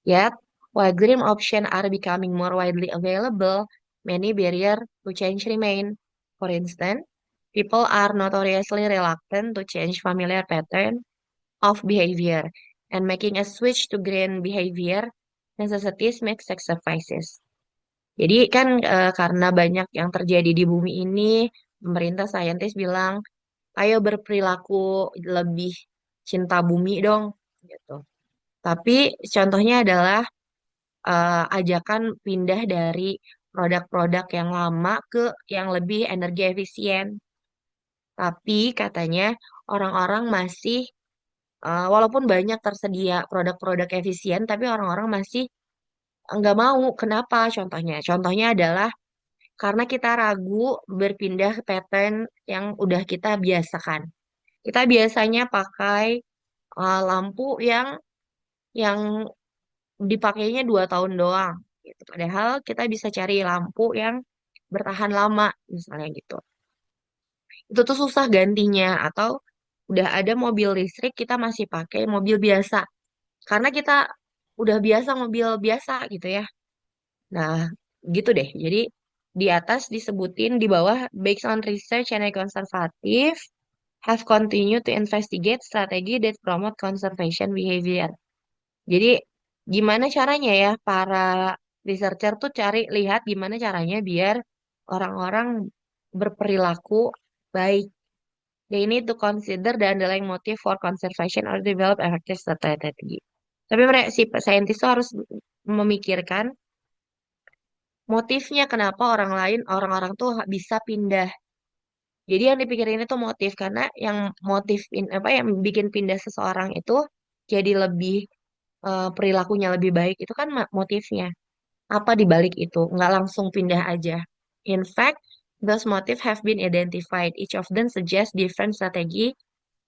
Yet, while green options are becoming more widely available, many barriers to change remain. For instance, people are notoriously reluctant to change familiar patterns of behavior, and making a switch to green behavior necessities make sacrifices. Jadi kan karena banyak yang terjadi di bumi ini, pemerintah saintis bilang, ayo berperilaku lebih cinta bumi dong, gitu. Tapi contohnya adalah ajakan pindah dari produk-produk yang lama ke yang lebih energi efisien. Tapi katanya orang-orang masih, walaupun banyak tersedia produk-produk efisien, tapi orang-orang masih nggak mau. Kenapa? Contohnya adalah karena kita ragu berpindah ke pattern yang udah kita biasakan. Kita biasanya pakai lampu yang dipakainya 2 tahun doang. Gitu. Padahal kita bisa cari lampu yang bertahan lama, misalnya gitu. Itu tuh susah gantinya. Atau udah ada mobil listrik, kita masih pakai mobil biasa. Karena kita udah biasa mobil biasa gitu ya. Nah, gitu deh. Jadi di atas disebutin di bawah based on research and conservative have continued to investigate strategi that promote conservation behavior. Jadi gimana caranya ya para researcher tuh cari lihat gimana caranya biar orang-orang berperilaku baik. They need to consider the underlying motive for conservation or develop effective strategy. Tapi mereka si saintis tuh harus memikirkan motifnya kenapa orang-orang tuh bisa pindah. Jadi yang dipikirin itu motif karena yang apa yang bikin pindah seseorang itu jadi lebih perilakunya lebih baik itu kan motifnya. Apa di balik itu? Nggak langsung pindah aja. In fact, those motifs have been identified. Each of them suggests different strategy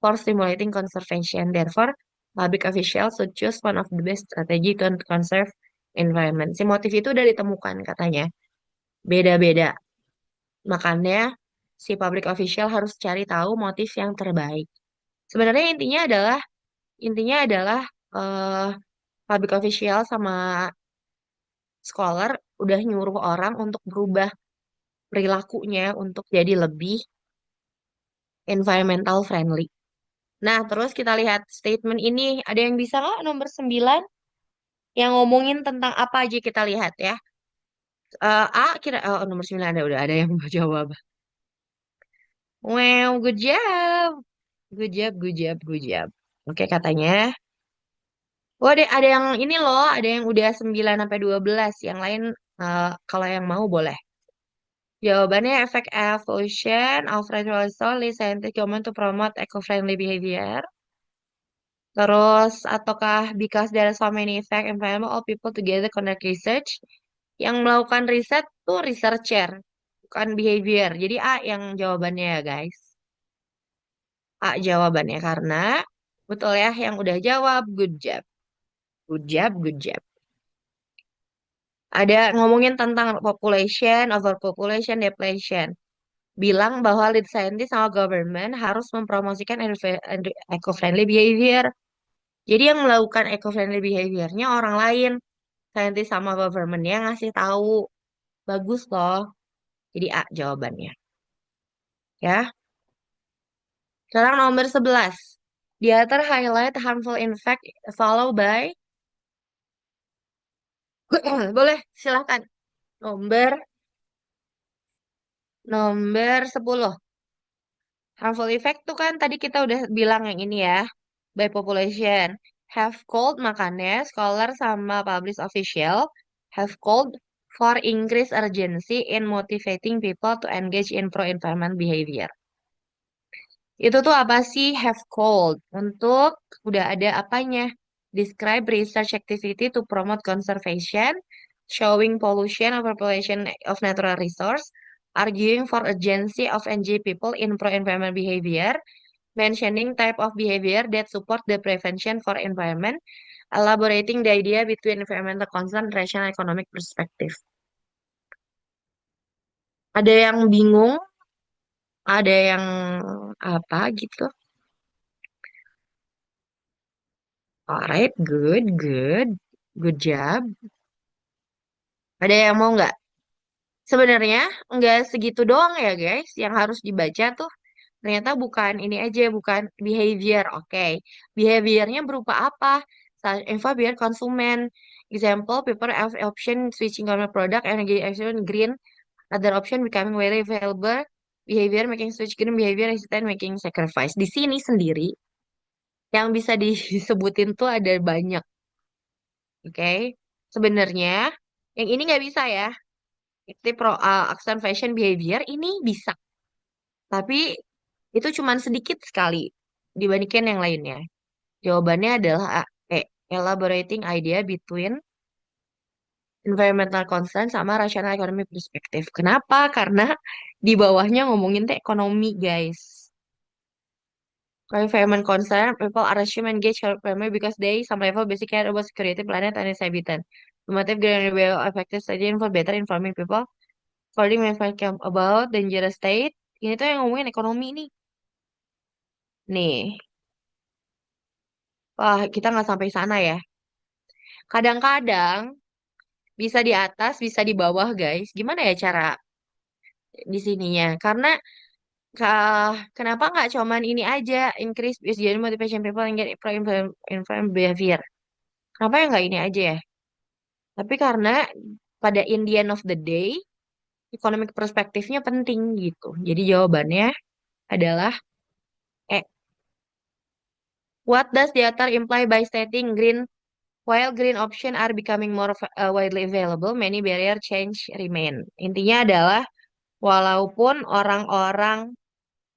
for stimulating conservation. Therefore, public officials should choose one of the best strategy to conserve environment. Si motif itu udah ditemukan katanya. Beda-beda. Makanya si public official harus cari tahu motif yang terbaik. Sebenarnya intinya adalah eh, public official sama scholar udah nyuruh orang untuk berubah perilakunya untuk jadi lebih environmental friendly. Nah, terus kita lihat statement ini. Ada yang bisa nggak nomor 9 yang ngomongin tentang apa aja kita lihat ya. Oh, nomor 9 udah ada yang mau jawab. Wow, good job. Good job, good job, good job. Oke, katanya. Oh, ada yang ini loh, ada yang udah 9 sampai 12. Yang lain kalau yang mau boleh. Jawabannya efek evolution of retrolisol scientific government to promote eco-friendly behavior. Terus, ataukah because there are so many effect environment all people together conduct research. Yang melakukan riset tuh researcher, bukan behavior. Jadi A yang jawabannya ya guys. A jawabannya karena betul ya yang udah jawab. Good job. Good job, good job. Ada ngomongin tentang population, overpopulation, depletion. Bilang bahwa lead scientist sama government harus mempromosikan eco-friendly behavior. Jadi yang melakukan eco-friendly behaviornya orang lain. Scientist sama governmentnya ngasih tahu. Bagus loh. Jadi A jawabannya. Ya. Sekarang nomor 11. The author highlight harmful impact followed by. Boleh, silahkan. Nomor nomor 10. Harmful effect tuh kan tadi kita udah bilang yang ini ya. By population. Have called makanya scholar sama published official have called for increased urgency in motivating people to engage in pro-environment behavior. Itu tuh apa sih have called? Untuk udah ada apanya? Describe research activity to promote conservation, showing pollution or population of natural resource, arguing for urgency of NG people in pro-environment behavior, mentioning type of behavior that support the prevention for environment, elaborating the idea between environmental concern and rational economic perspective. Ada yang bingung, ada yang apa gitu. Alright, good, good. Good job. Ada yang mau nggak? Sebenarnya nggak segitu doang ya guys. Yang harus dibaca tuh ternyata bukan ini aja, bukan behavior. Oke, behaviornya berupa apa? Behavior konsumen. Example, people have option switching on a product, energy action green, other option becoming very available. Behavior making switch green, behavior resistant making sacrifice. Di sini sendiri yang bisa disebutin tuh ada banyak. Oke, sebenarnya yang ini nggak bisa ya. Itu accent fashion behavior ini bisa, tapi itu cuman sedikit sekali dibandingkan yang lainnya. Jawabannya adalah A. E. Elaborating idea between environmental concern sama rational economic perspective. Kenapa? Karena di bawahnya ngomongin teh ekonomi, guys. Kalau environment concern, people are assumed engage primarily because they, some level, basic care about security, planet, and its habitat. Normative green will effective study for better informing people. According to about dangerous state. Ini tuh yang ngomongin ekonomi nih. Nih, wah kita nggak sampai sana ya. Kadang-kadang bisa di atas, bisa di bawah, guys. Gimana ya cara di sininya? Karena kenapa nggak cuman ini aja, increase jadi motivation people and get pro environment behavior. Kenapa ya nggak ini aja ya? Tapi karena pada in the end of the day, economic perspektifnya penting gitu. Jadi jawabannya adalah E. What does the author imply by stating green? While green options are becoming more widely available, many barrier change remain. Intinya adalah walaupun orang-orang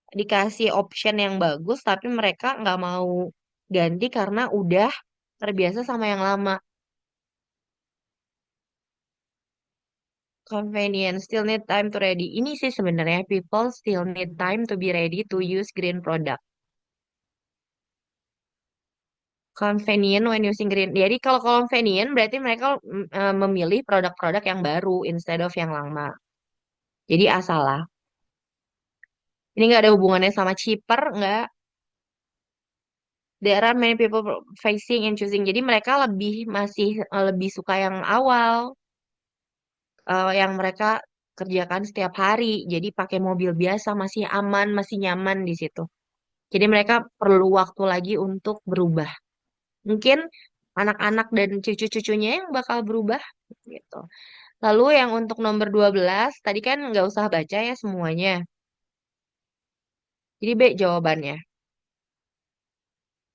dikasih option yang bagus, tapi mereka nggak mau ganti karena udah terbiasa sama yang lama. Convenience still need time to ready. Ini sih sebenarnya people still need time to be ready to use green product. Convenient when using green. Jadi kalau convenient berarti mereka memilih produk-produk yang baru instead of yang lama. Jadi asalah. Ini nggak ada hubungannya sama cheaper, nggak. There are many people facing and choosing. Jadi mereka lebih suka yang awal, yang mereka kerjakan setiap hari. Jadi pakai mobil biasa masih aman, masih nyaman di situ. Jadi mereka perlu waktu lagi untuk berubah. Mungkin anak-anak dan cucu-cucunya yang bakal berubah gitu. Lalu yang untuk nomor 12 tadi kan nggak usah baca ya semuanya. Jadi B jawabannya.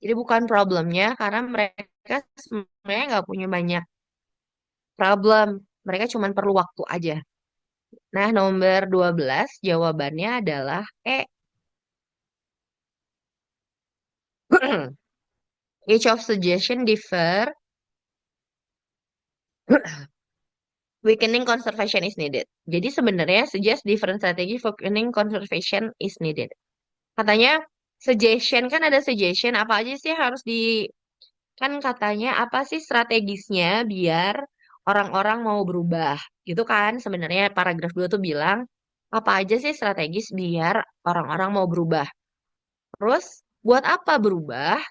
Jadi bukan problemnya karena mereka sebenarnya nggak punya banyak problem. Mereka cuma perlu waktu aja. Nah, nomor 12 jawabannya adalah E. Each of suggestion differ, weakening conservation is needed. Jadi sebenarnya suggest different strategy for weakening conservation is needed. Katanya suggestion kan ada suggestion apa aja sih harus di kan katanya apa sih strategisnya biar orang-orang mau berubah. Gitu kan sebenarnya paragraf 2 tuh bilang apa aja sih strategis biar orang-orang mau berubah. Terus buat apa berubah?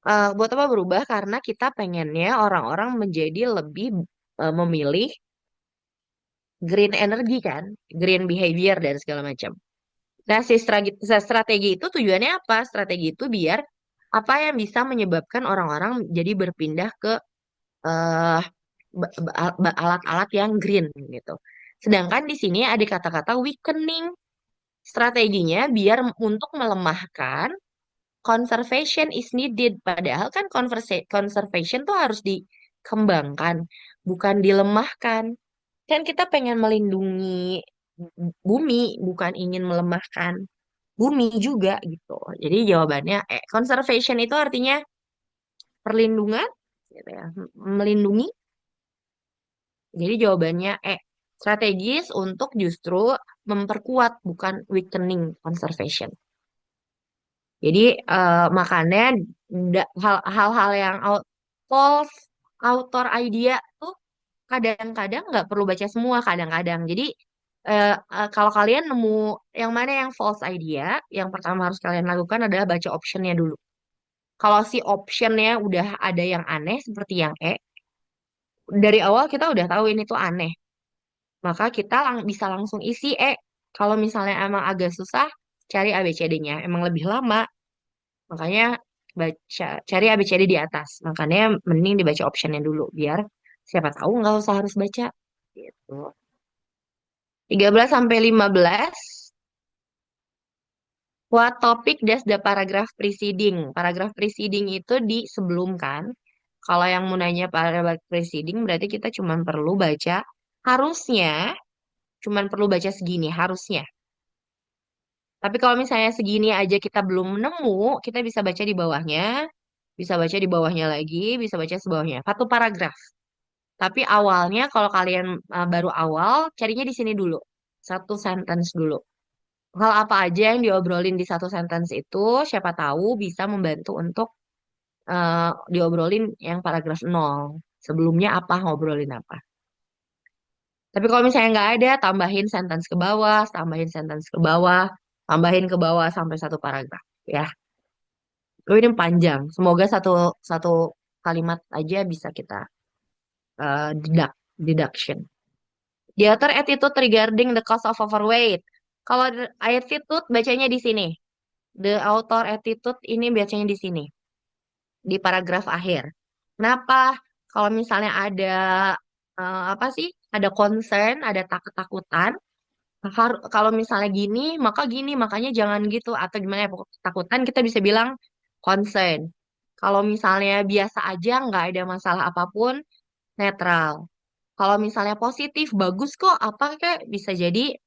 Buat apa berubah? Karena kita pengennya orang-orang menjadi lebih memilih green energy kan, green behavior dan segala macam. Nah, strategi itu tujuannya apa? Strategi itu biar apa yang bisa menyebabkan orang-orang jadi berpindah ke eh, alat-alat yang green gitu. Sedangkan di sini ada kata-kata weakening. Strateginya biar untuk melemahkan conservation is needed. Padahal kan conservation tuh harus dikembangkan, bukan dilemahkan. Kan kita pengen melindungi bumi, bukan ingin melemahkan bumi juga gitu. Jadi jawabannya conservation itu artinya perlindungan, gitu ya, melindungi. Jadi jawabannya strategis untuk justru memperkuat, bukan weakening conservation. Jadi makanya hal-hal yang false author idea tuh kadang-kadang nggak perlu baca semua, kadang-kadang. Jadi kalau kalian nemu yang mana yang false idea, yang pertama harus kalian lakukan adalah baca optionnya dulu. Kalau si optionnya udah ada yang aneh seperti yang dari awal kita udah tahu ini tuh aneh, maka kita bisa langsung isi Kalau misalnya emang agak susah, cari ABCD-nya. Emang lebih lama, makanya cari ABCD di atas. Makanya mending dibaca optionnya dulu, biar siapa tahu nggak usah harus baca. Gitu. 13 sampai 15. What topic does the paragraph preceding? Paragraf preceding itu disebelumkan. Kalau yang mau nanya paragraf preceding berarti kita cuma perlu baca harusnya, cuman perlu baca segini harusnya. Tapi kalau misalnya segini aja kita belum nemu, kita bisa baca di bawahnya, bisa baca di bawahnya lagi, bisa baca sebawahnya. Satu paragraf. Tapi awalnya kalau kalian baru awal, carinya di sini dulu. Satu sentence dulu. Hal apa aja yang diobrolin di satu sentence itu, siapa tahu bisa membantu untuk diobrolin yang paragraf nol. Sebelumnya apa, ngobrolin apa. Tapi kalau misalnya nggak ada, tambahin sentence ke bawah, tambahin sentence ke bawah, tambahin ke bawah sampai satu paragraf. Ya, ini panjang. Semoga satu satu kalimat aja bisa kita deduction. The author attitude regarding the cause of overweight. Kalau attitude bacanya di sini. The author attitude ini bacanya di sini, di paragraf akhir. Kenapa? Kalau misalnya ada apa sih? Ada concern, ada ketakutan. Kalau misalnya gini, maka gini, makanya jangan gitu. Atau gimana ya, pokok ketakutan kita bisa bilang concern. Kalau misalnya biasa aja, nggak ada masalah apapun, netral. Kalau misalnya positif, bagus kok, apa kayak bisa jadi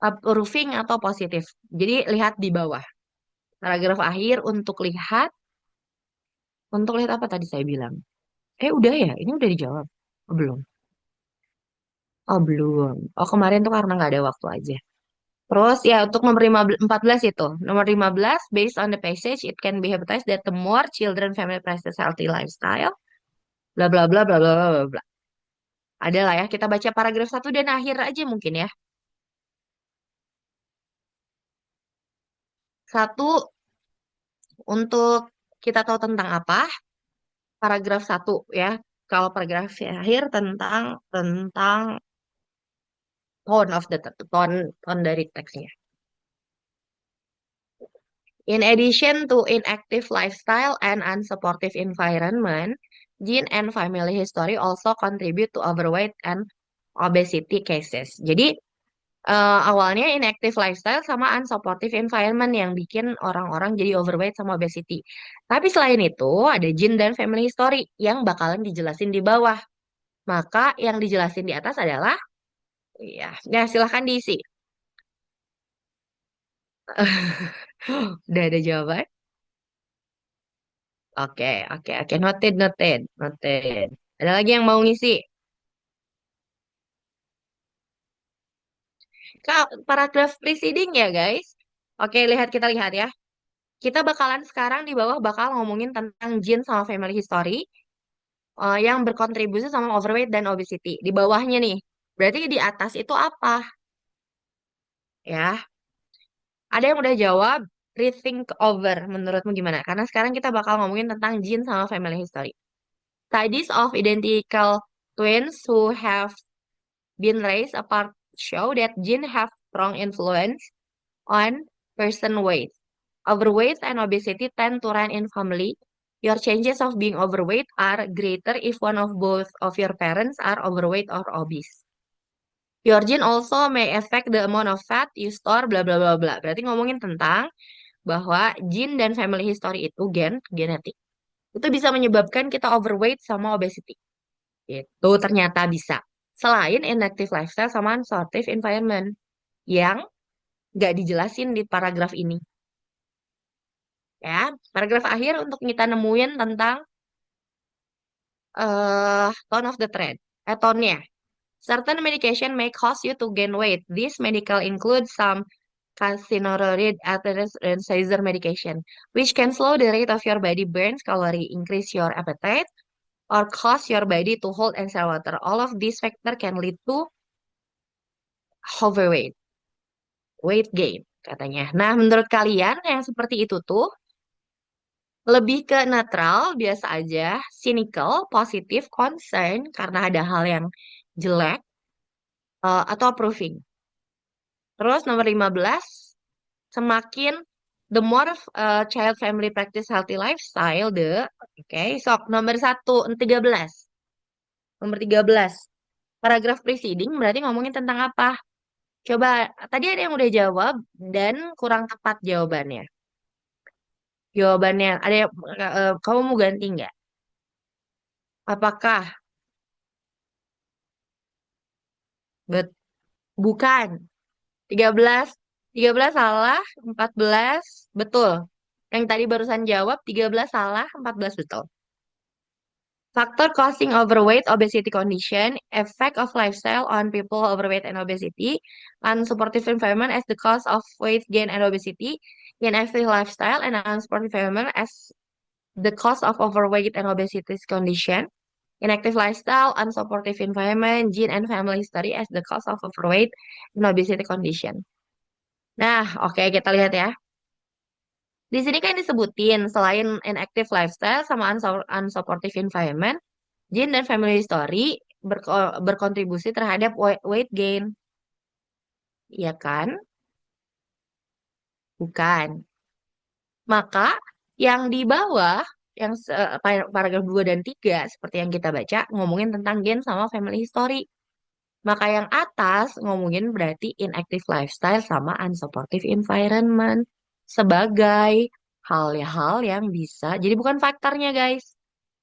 approving atau positif. Jadi lihat di bawah. Paragraf akhir untuk lihat apa tadi saya bilang. Udah ya, ini udah dijawab. Oh, belum. Oh, belum. Oh, kemarin tuh karena nggak ada waktu aja. Terus ya untuk nomor 14 itu. Nomor 15, based on the passage, it can be hypothesized that the more children family practice healthy lifestyle, bla bla bla bla bla bla bla bla. Ada lah ya, kita baca paragraf satu dan akhir aja mungkin ya. Satu, untuk kita tahu tentang apa, paragraf satu ya. Kalau paragraf akhir tentang tone of the tone dari teksnya. In addition to inactive lifestyle and unsupportive environment, gene and family history also contribute to overweight and obesity cases. Jadi awalnya inactive lifestyle sama unsupportive environment yang bikin orang-orang jadi overweight sama obesity. Tapi selain itu ada gene dan family history yang bakalan dijelasin di bawah. Maka yang dijelasin di atas adalah ya silahkan diisi. Udah ada jawaban? Oke, oke, oke. Noted, noted, noted. Ada lagi yang mau ngisi? Paragraf preceding ya, guys. Oke, kita lihat ya. Kita bakalan sekarang di bawah bakal ngomongin tentang gene sama family history yang berkontribusi sama overweight dan obesity. Di bawahnya nih. Berarti di atas itu apa? Ya, ada yang udah jawab rethink over. Menurutmu gimana? Karena sekarang kita bakal ngomongin tentang gene sama family history. Studies of identical twins who have been raised apart show that genes have strong influence on person weight. Overweight and obesity tend to run in family. Your chances of being overweight are greater if one of both of your parents are overweight or obese. Your gene also may affect the amount of fat you store, bla bla bla bla. Berarti ngomongin tentang bahwa gene dan family history itu genetik. Itu bisa menyebabkan kita overweight sama obesity. Itu ternyata bisa. Selain inactive lifestyle sama unsportive environment yang nggak dijelasin di paragraf ini. Ya, paragraf akhir untuk kita nemuin tentang tone of the thread, tone-nya. Certain medication may cause you to gain weight. This medical includes some carcinoid and Caesar medication, which can slow the rate of your body burns calorie, increase your appetite, or cause your body to hold and sell water. All of these factors can lead to overweight, weight gain, katanya. Nah, menurut kalian yang seperti itu tuh lebih ke netral, biasa aja, cynical, positif, concern, karena ada hal yang jelek, atau approving. Terus nomor 15, semakin the more child family practice healthy lifestyle, oke, sok nomor 13. Nomor 13. Paragraf preceding berarti ngomongin tentang apa? Coba, tadi ada yang udah jawab dan kurang tepat jawabannya. Jawabannya, kamu mau ganti nggak? Apakah bet bukan? 13, 13 salah, 14 betul. Yang tadi barusan jawab 13 salah, 14 betul. Factor causing overweight, obesity condition, effect of lifestyle on people overweight and obesity, unsupportive environment as the cause of weight gain and obesity, inactive lifestyle and unsupportive environment as the cause of overweight and obesity condition, inactive lifestyle, unsupportive environment, gene and family history as the cause of overweight and obesity condition. Nah, oke, kita lihat ya. Di sini kan disebutin selain inactive lifestyle sama unsupportive environment, gene dan family history berkontribusi terhadap weight gain. Iya kan? Bukan. Maka yang di bawah, paragraf 2 dan 3, seperti yang kita baca, ngomongin tentang gen sama family history. Maka yang atas ngomongin berarti inactive lifestyle sama unsupportive environment. Sebagai hal-hal yang bisa, jadi bukan faktornya guys.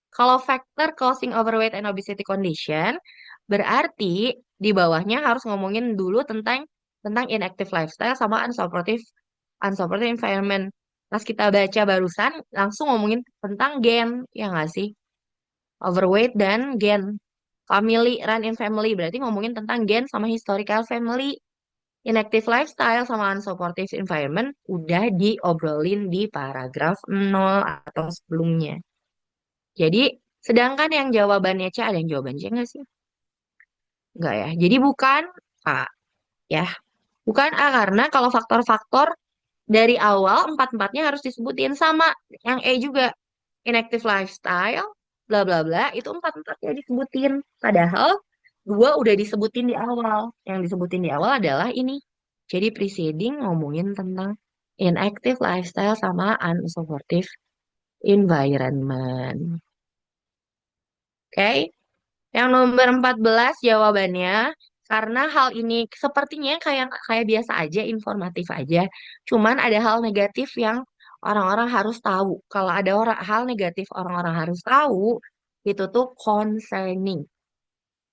Kalau faktor causing overweight and obesity condition, berarti di bawahnya harus ngomongin dulu tentang inactive lifestyle sama unsupportive environment. Pas kita baca barusan, langsung ngomongin tentang gen, ya nggak sih? Overweight dan gen. Family, run in family, berarti ngomongin tentang gen sama historical family. Inactive lifestyle sama unsupportive environment udah diobrolin di paragraf 0 atau sebelumnya. Jadi, sedangkan yang jawabannya C, ada yang jawaban C nggak sih? Enggak ya. Jadi bukan A ya. Bukan A karena kalau faktor-faktor dari awal empat-empatnya harus disebutin sama yang E juga. Inactive lifestyle, bla bla bla, itu empat-empatnya disebutin. Padahal dua udah disebutin di awal. Yang disebutin di awal adalah ini. Jadi preceding ngomongin tentang inactive lifestyle sama unsupportive environment. Oke? Yang nomor 14 jawabannya karena hal ini sepertinya kayak kayak biasa aja, informatif aja. Cuman ada hal negatif yang orang-orang harus tahu. Kalau ada hal negatif orang-orang harus tahu, itu tuh concerning.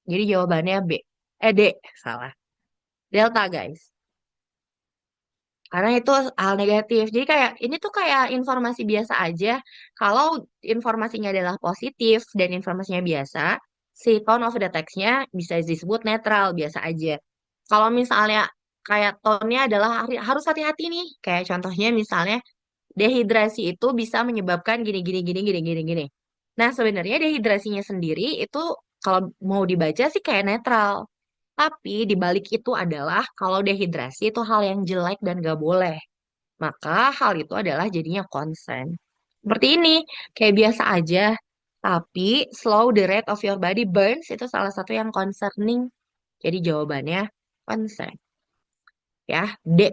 Jadi jawabannya B. D, salah. Delta, guys. Karena itu hal negatif. Jadi kayak ini tuh kayak informasi biasa aja. Kalau informasinya adalah positif dan informasinya biasa, si tone of the text-nya bisa disebut netral, biasa aja. Kalau misalnya kayak tone-nya adalah harus hati-hati nih. Kayak contohnya misalnya dehidrasi itu bisa menyebabkan gini gini gini gini gini gini. Nah, sebenarnya dehidrasinya sendiri itu kalau mau dibaca sih kayak netral. Tapi di balik itu adalah kalau dehidrasi itu hal yang jelek dan gak boleh. Maka hal itu adalah jadinya concern. Seperti ini, kayak biasa aja. Tapi slow the rate of your body burns itu salah satu yang concerning. Jadi jawabannya concern. Ya, D.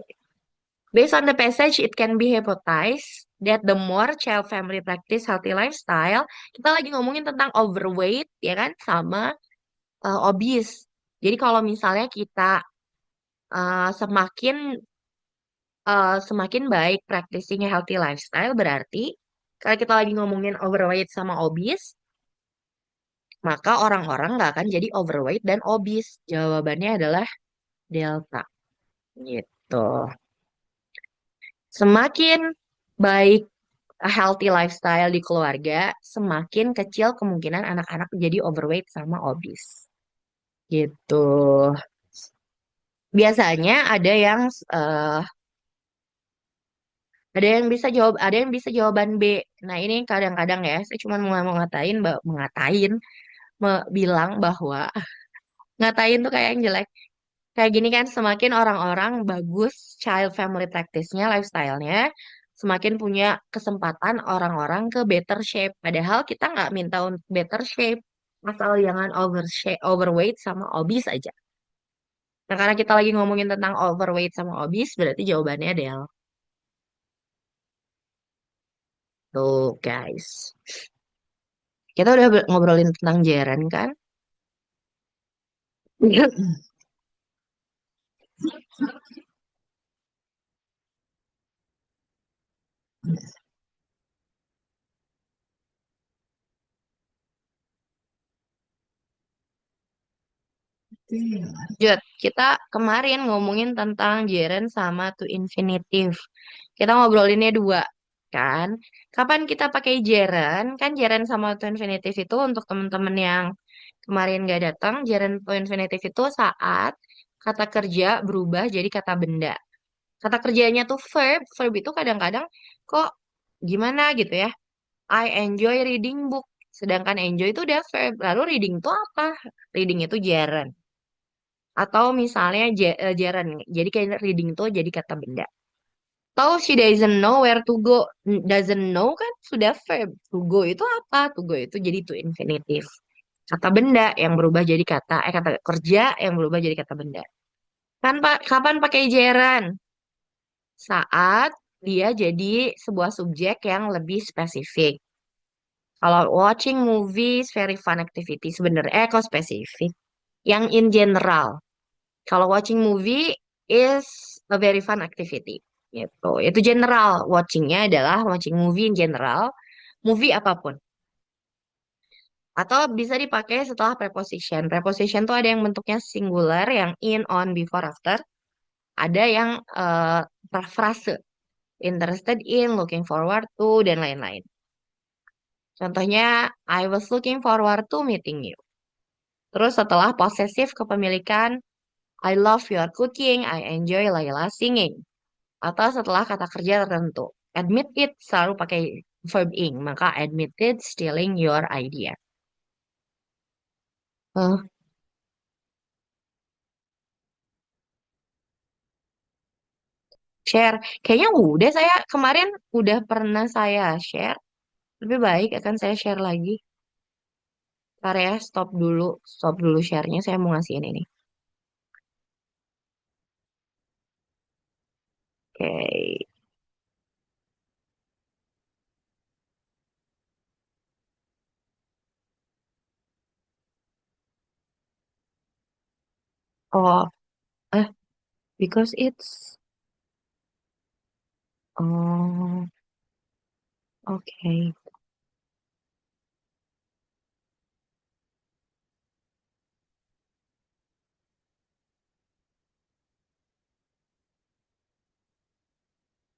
Based on the passage, it can be hypothesized that the more child family practice healthy lifestyle, kita lagi ngomongin tentang overweight, ya kan, sama obese. Jadi kalau misalnya kita semakin baik practicing a healthy lifestyle, berarti kalau kita lagi ngomongin overweight sama obese, maka orang-orang nggak akan jadi overweight dan obese. Jawabannya adalah delta. Gitu. Semakin baik healthy lifestyle di keluarga, semakin kecil kemungkinan anak-anak jadi overweight sama obese. Gitu. Biasanya eh, ada yang bisa jawaban B. Nah, ini kadang-kadang ya, saya cuma mau ngatain, bilang bahwa ngatain tuh kayak yang jelek. Kayak gini kan, semakin orang-orang bagus child family practice-nya, lifestyle-nya, semakin punya kesempatan orang-orang ke better shape. Padahal kita nggak minta untuk better shape, asal jangan overweight sama obese aja. Nah, karena kita lagi ngomongin tentang overweight sama obese, berarti jawabannya Del. Tuh, guys. Kita udah ngobrolin tentang Jeren kan? Lanjut, kita kemarin ngomongin tentang gerund sama to infinitive. Kita ngobrolinnya dua, kan? Kapan kita pakai gerund? Kan gerund sama to infinitive itu untuk teman-teman yang kemarin gak datang, gerund to infinitive itu saat kata kerja berubah jadi kata benda. Kata kerjanya tuh verb itu kadang-kadang kok gimana gitu ya. I enjoy reading book. Sedangkan enjoy itu udah verb. Lalu reading itu apa? Reading itu gerund. Atau misalnya jarang. Jadi kayak reading tuh jadi kata benda. Tahu she doesn't know where to go. Doesn't know kan sudah verb. To go itu apa? To go itu jadi to infinitive. Kata benda yang berubah jadi kata kerja yang berubah jadi kata benda. Kan Pak, kapan pakai jeran? Saat dia jadi sebuah subjek yang lebih spesifik. Kalau watching movies very fun activity sebenarnya kok spesifik. Yang in general. Kalau watching movie is a very fun activity. Gitu. Itu general. Watchingnya adalah watching movie in general. Movie apapun. Atau bisa dipakai setelah preposition. Preposition tuh ada yang bentuknya singular, yang in, on, before, after. Ada yang frase. Interested in, looking forward to, dan lain-lain. Contohnya, I was looking forward to meeting you. Terus setelah posesif kepemilikan, I love your cooking, I enjoy Layla singing. Atau setelah kata kerja tertentu. Admit it selalu pakai verb ing, maka admitted stealing your idea. Eh, Share. Kayaknya udah saya kemarin udah pernah saya share. Lebih baik akan saya share lagi. Ntar ya, stop dulu share-nya. Saya mau ngasih ini nih. Oke. Oh, eh, because it's. Oh, oke.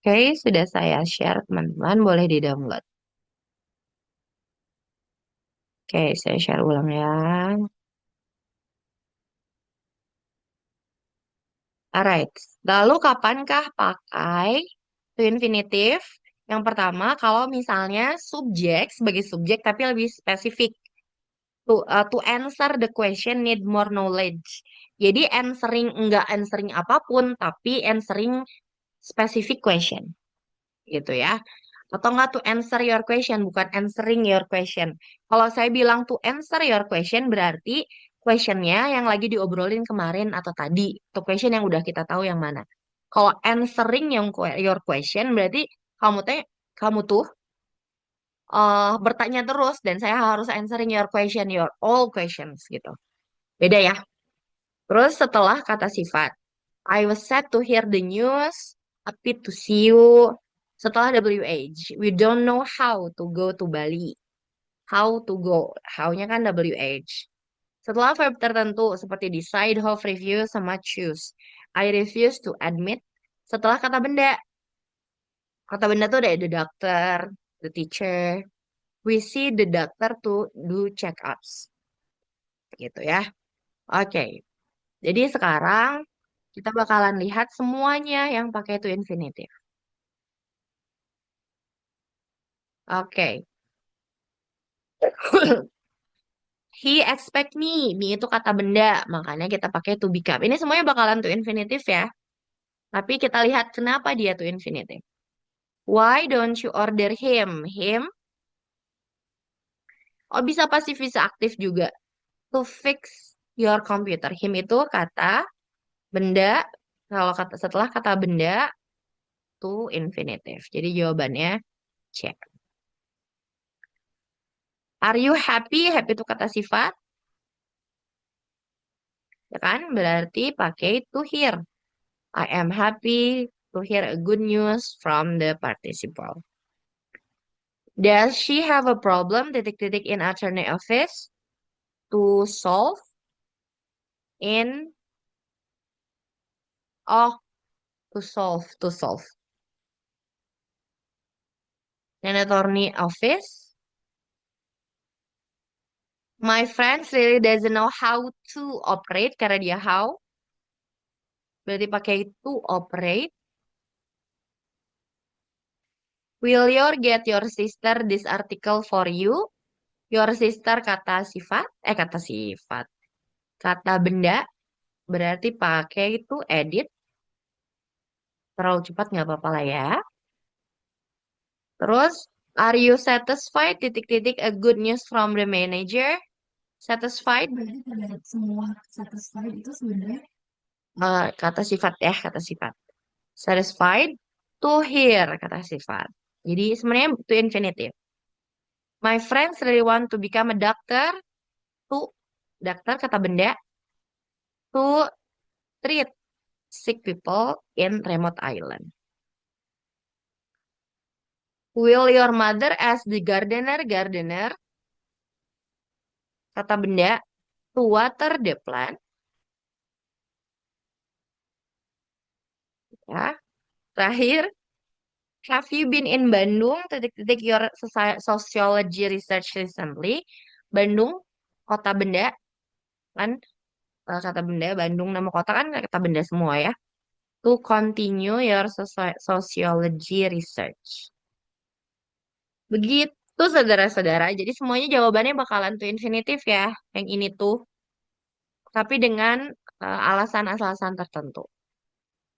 Oke, sudah saya share, teman-teman. Boleh di-download. Oke, saya share ulang ya. Alright. Lalu kapankah pakai to infinitive? Yang pertama, kalau misalnya subjek sebagai subjek tapi lebih spesifik. To answer the question need more knowledge. Jadi enggak answering apapun, tapi answering specific question. Gitu ya. Atau enggak to answer your question, bukan answering your question. Kalau saya bilang to answer your question, berarti questionnya yang lagi diobrolin kemarin atau tadi. To question yang udah kita tahu yang mana. Kalau answering your question, berarti kamu tuh bertanya terus dan saya harus answering your question, your all questions gitu. Beda ya. Terus setelah kata sifat, I was sad to hear the news, happy to see you. Setelah WH, we don't know how to go to Bali. How to go, how-nya kan WH. Setelah verb tertentu seperti decide, hope, review, sama choose. I refuse to admit. Setelah kata benda tuh ada the doctor, the teacher. We see the doctor to do check-ups. Gitu ya. Oke, jadi sekarang kita bakalan lihat semuanya yang pakai to infinitive. Oke. He expect me. Me itu kata benda. Makanya kita pakai to become. Ini semuanya bakalan to infinitive ya. Tapi kita lihat kenapa dia to infinitive. Why don't you order him? Him. Oh bisa pasif bisa aktif juga. To fix your computer. Him itu kata benda. Kalau setelah kata benda to infinitive. Jadi jawabannya C. Are you happy? Happy itu kata sifat. Ya kan? Berarti pakai to hear. I am happy to hear a good news from the participle. Does she have a problem titik-titik in attorney office to solve in oh to solve in attorney office? My friends really doesn't know how to operate karena dia how berarti pakai to operate. Will you get your sister this article for you? Your sister kata benda berarti pakai itu edit. Terlalu cepat nggak apa-apa lah ya. Terus, are you satisfied? Titik-titik a good news from the manager. Satisfied? Berarti pada semua satisfied itu sebenarnya kata sifat ya, kata sifat. Satisfied to hear kata sifat. Jadi sebenarnya to infinitive. My friends really want to become a doctor. To dokter kata benda. To treat sick people in remote island. Will your mother ask the gardener? Gardener kata benda. To water the plant. Ya. Terakhir, have you been in Bandung? Titik-titik your sociology research recently. Bandung, kota benda, kan? Kata benda, Bandung nama kota kan kata benda semua ya. To continue your sociology research. Begitu saudara-saudara. Jadi semuanya jawabannya bakalan to infinitive ya. Yang ini tuh. Tapi dengan alasan-alasan tertentu.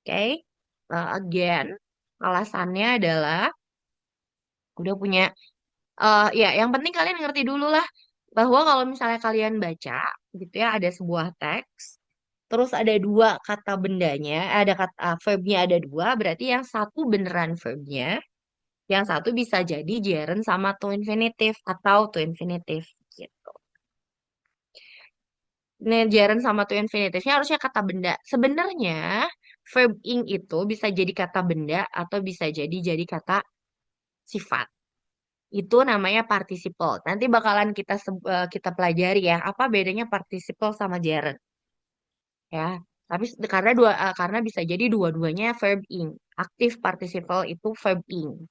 Oke? Again, alasannya adalah udah punya ya yang penting kalian ngerti dulu lah bahwa kalau misalnya kalian baca gitu ya ada sebuah teks terus ada dua kata bendanya, ada kata verbnya ada dua, berarti yang satu beneran verbnya, yang satu bisa jadi gerund sama to infinitive atau to infinitive gitu. Nah, gerund sama to infinitive-nya harusnya kata benda. Sebenarnya verb ing itu bisa jadi kata benda atau bisa jadi kata sifat. Itu namanya participle. Nanti bakalan kita pelajari ya, apa bedanya participle sama gerund ya. Tapi karena bisa jadi dua-duanya verb ing. Aktif participle itu verb ing.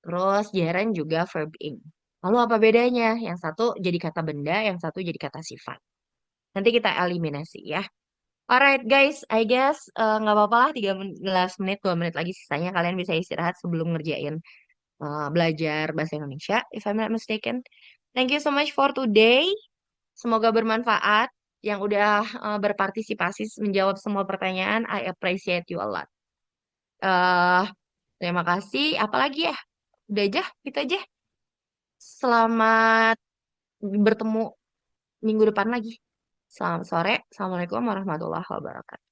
Terus gerund juga verb ing. Lalu apa bedanya? Yang satu jadi kata benda, yang satu jadi kata sifat. Nanti kita eliminasi ya. Alright guys, I guess nggak apa-apa lah 13 menit, 2 menit lagi sisanya kalian bisa istirahat sebelum ngerjain belajar bahasa Indonesia, if I'm not mistaken. Thank you so much for today. Semoga bermanfaat. Yang udah berpartisipasi menjawab semua pertanyaan, I appreciate you a lot. eh Terima kasih. Apalagi ya? Udah aja, gitu aja. Selamat bertemu minggu depan lagi. Selamat sore. Assalamualaikum warahmatullahi wabarakatuh.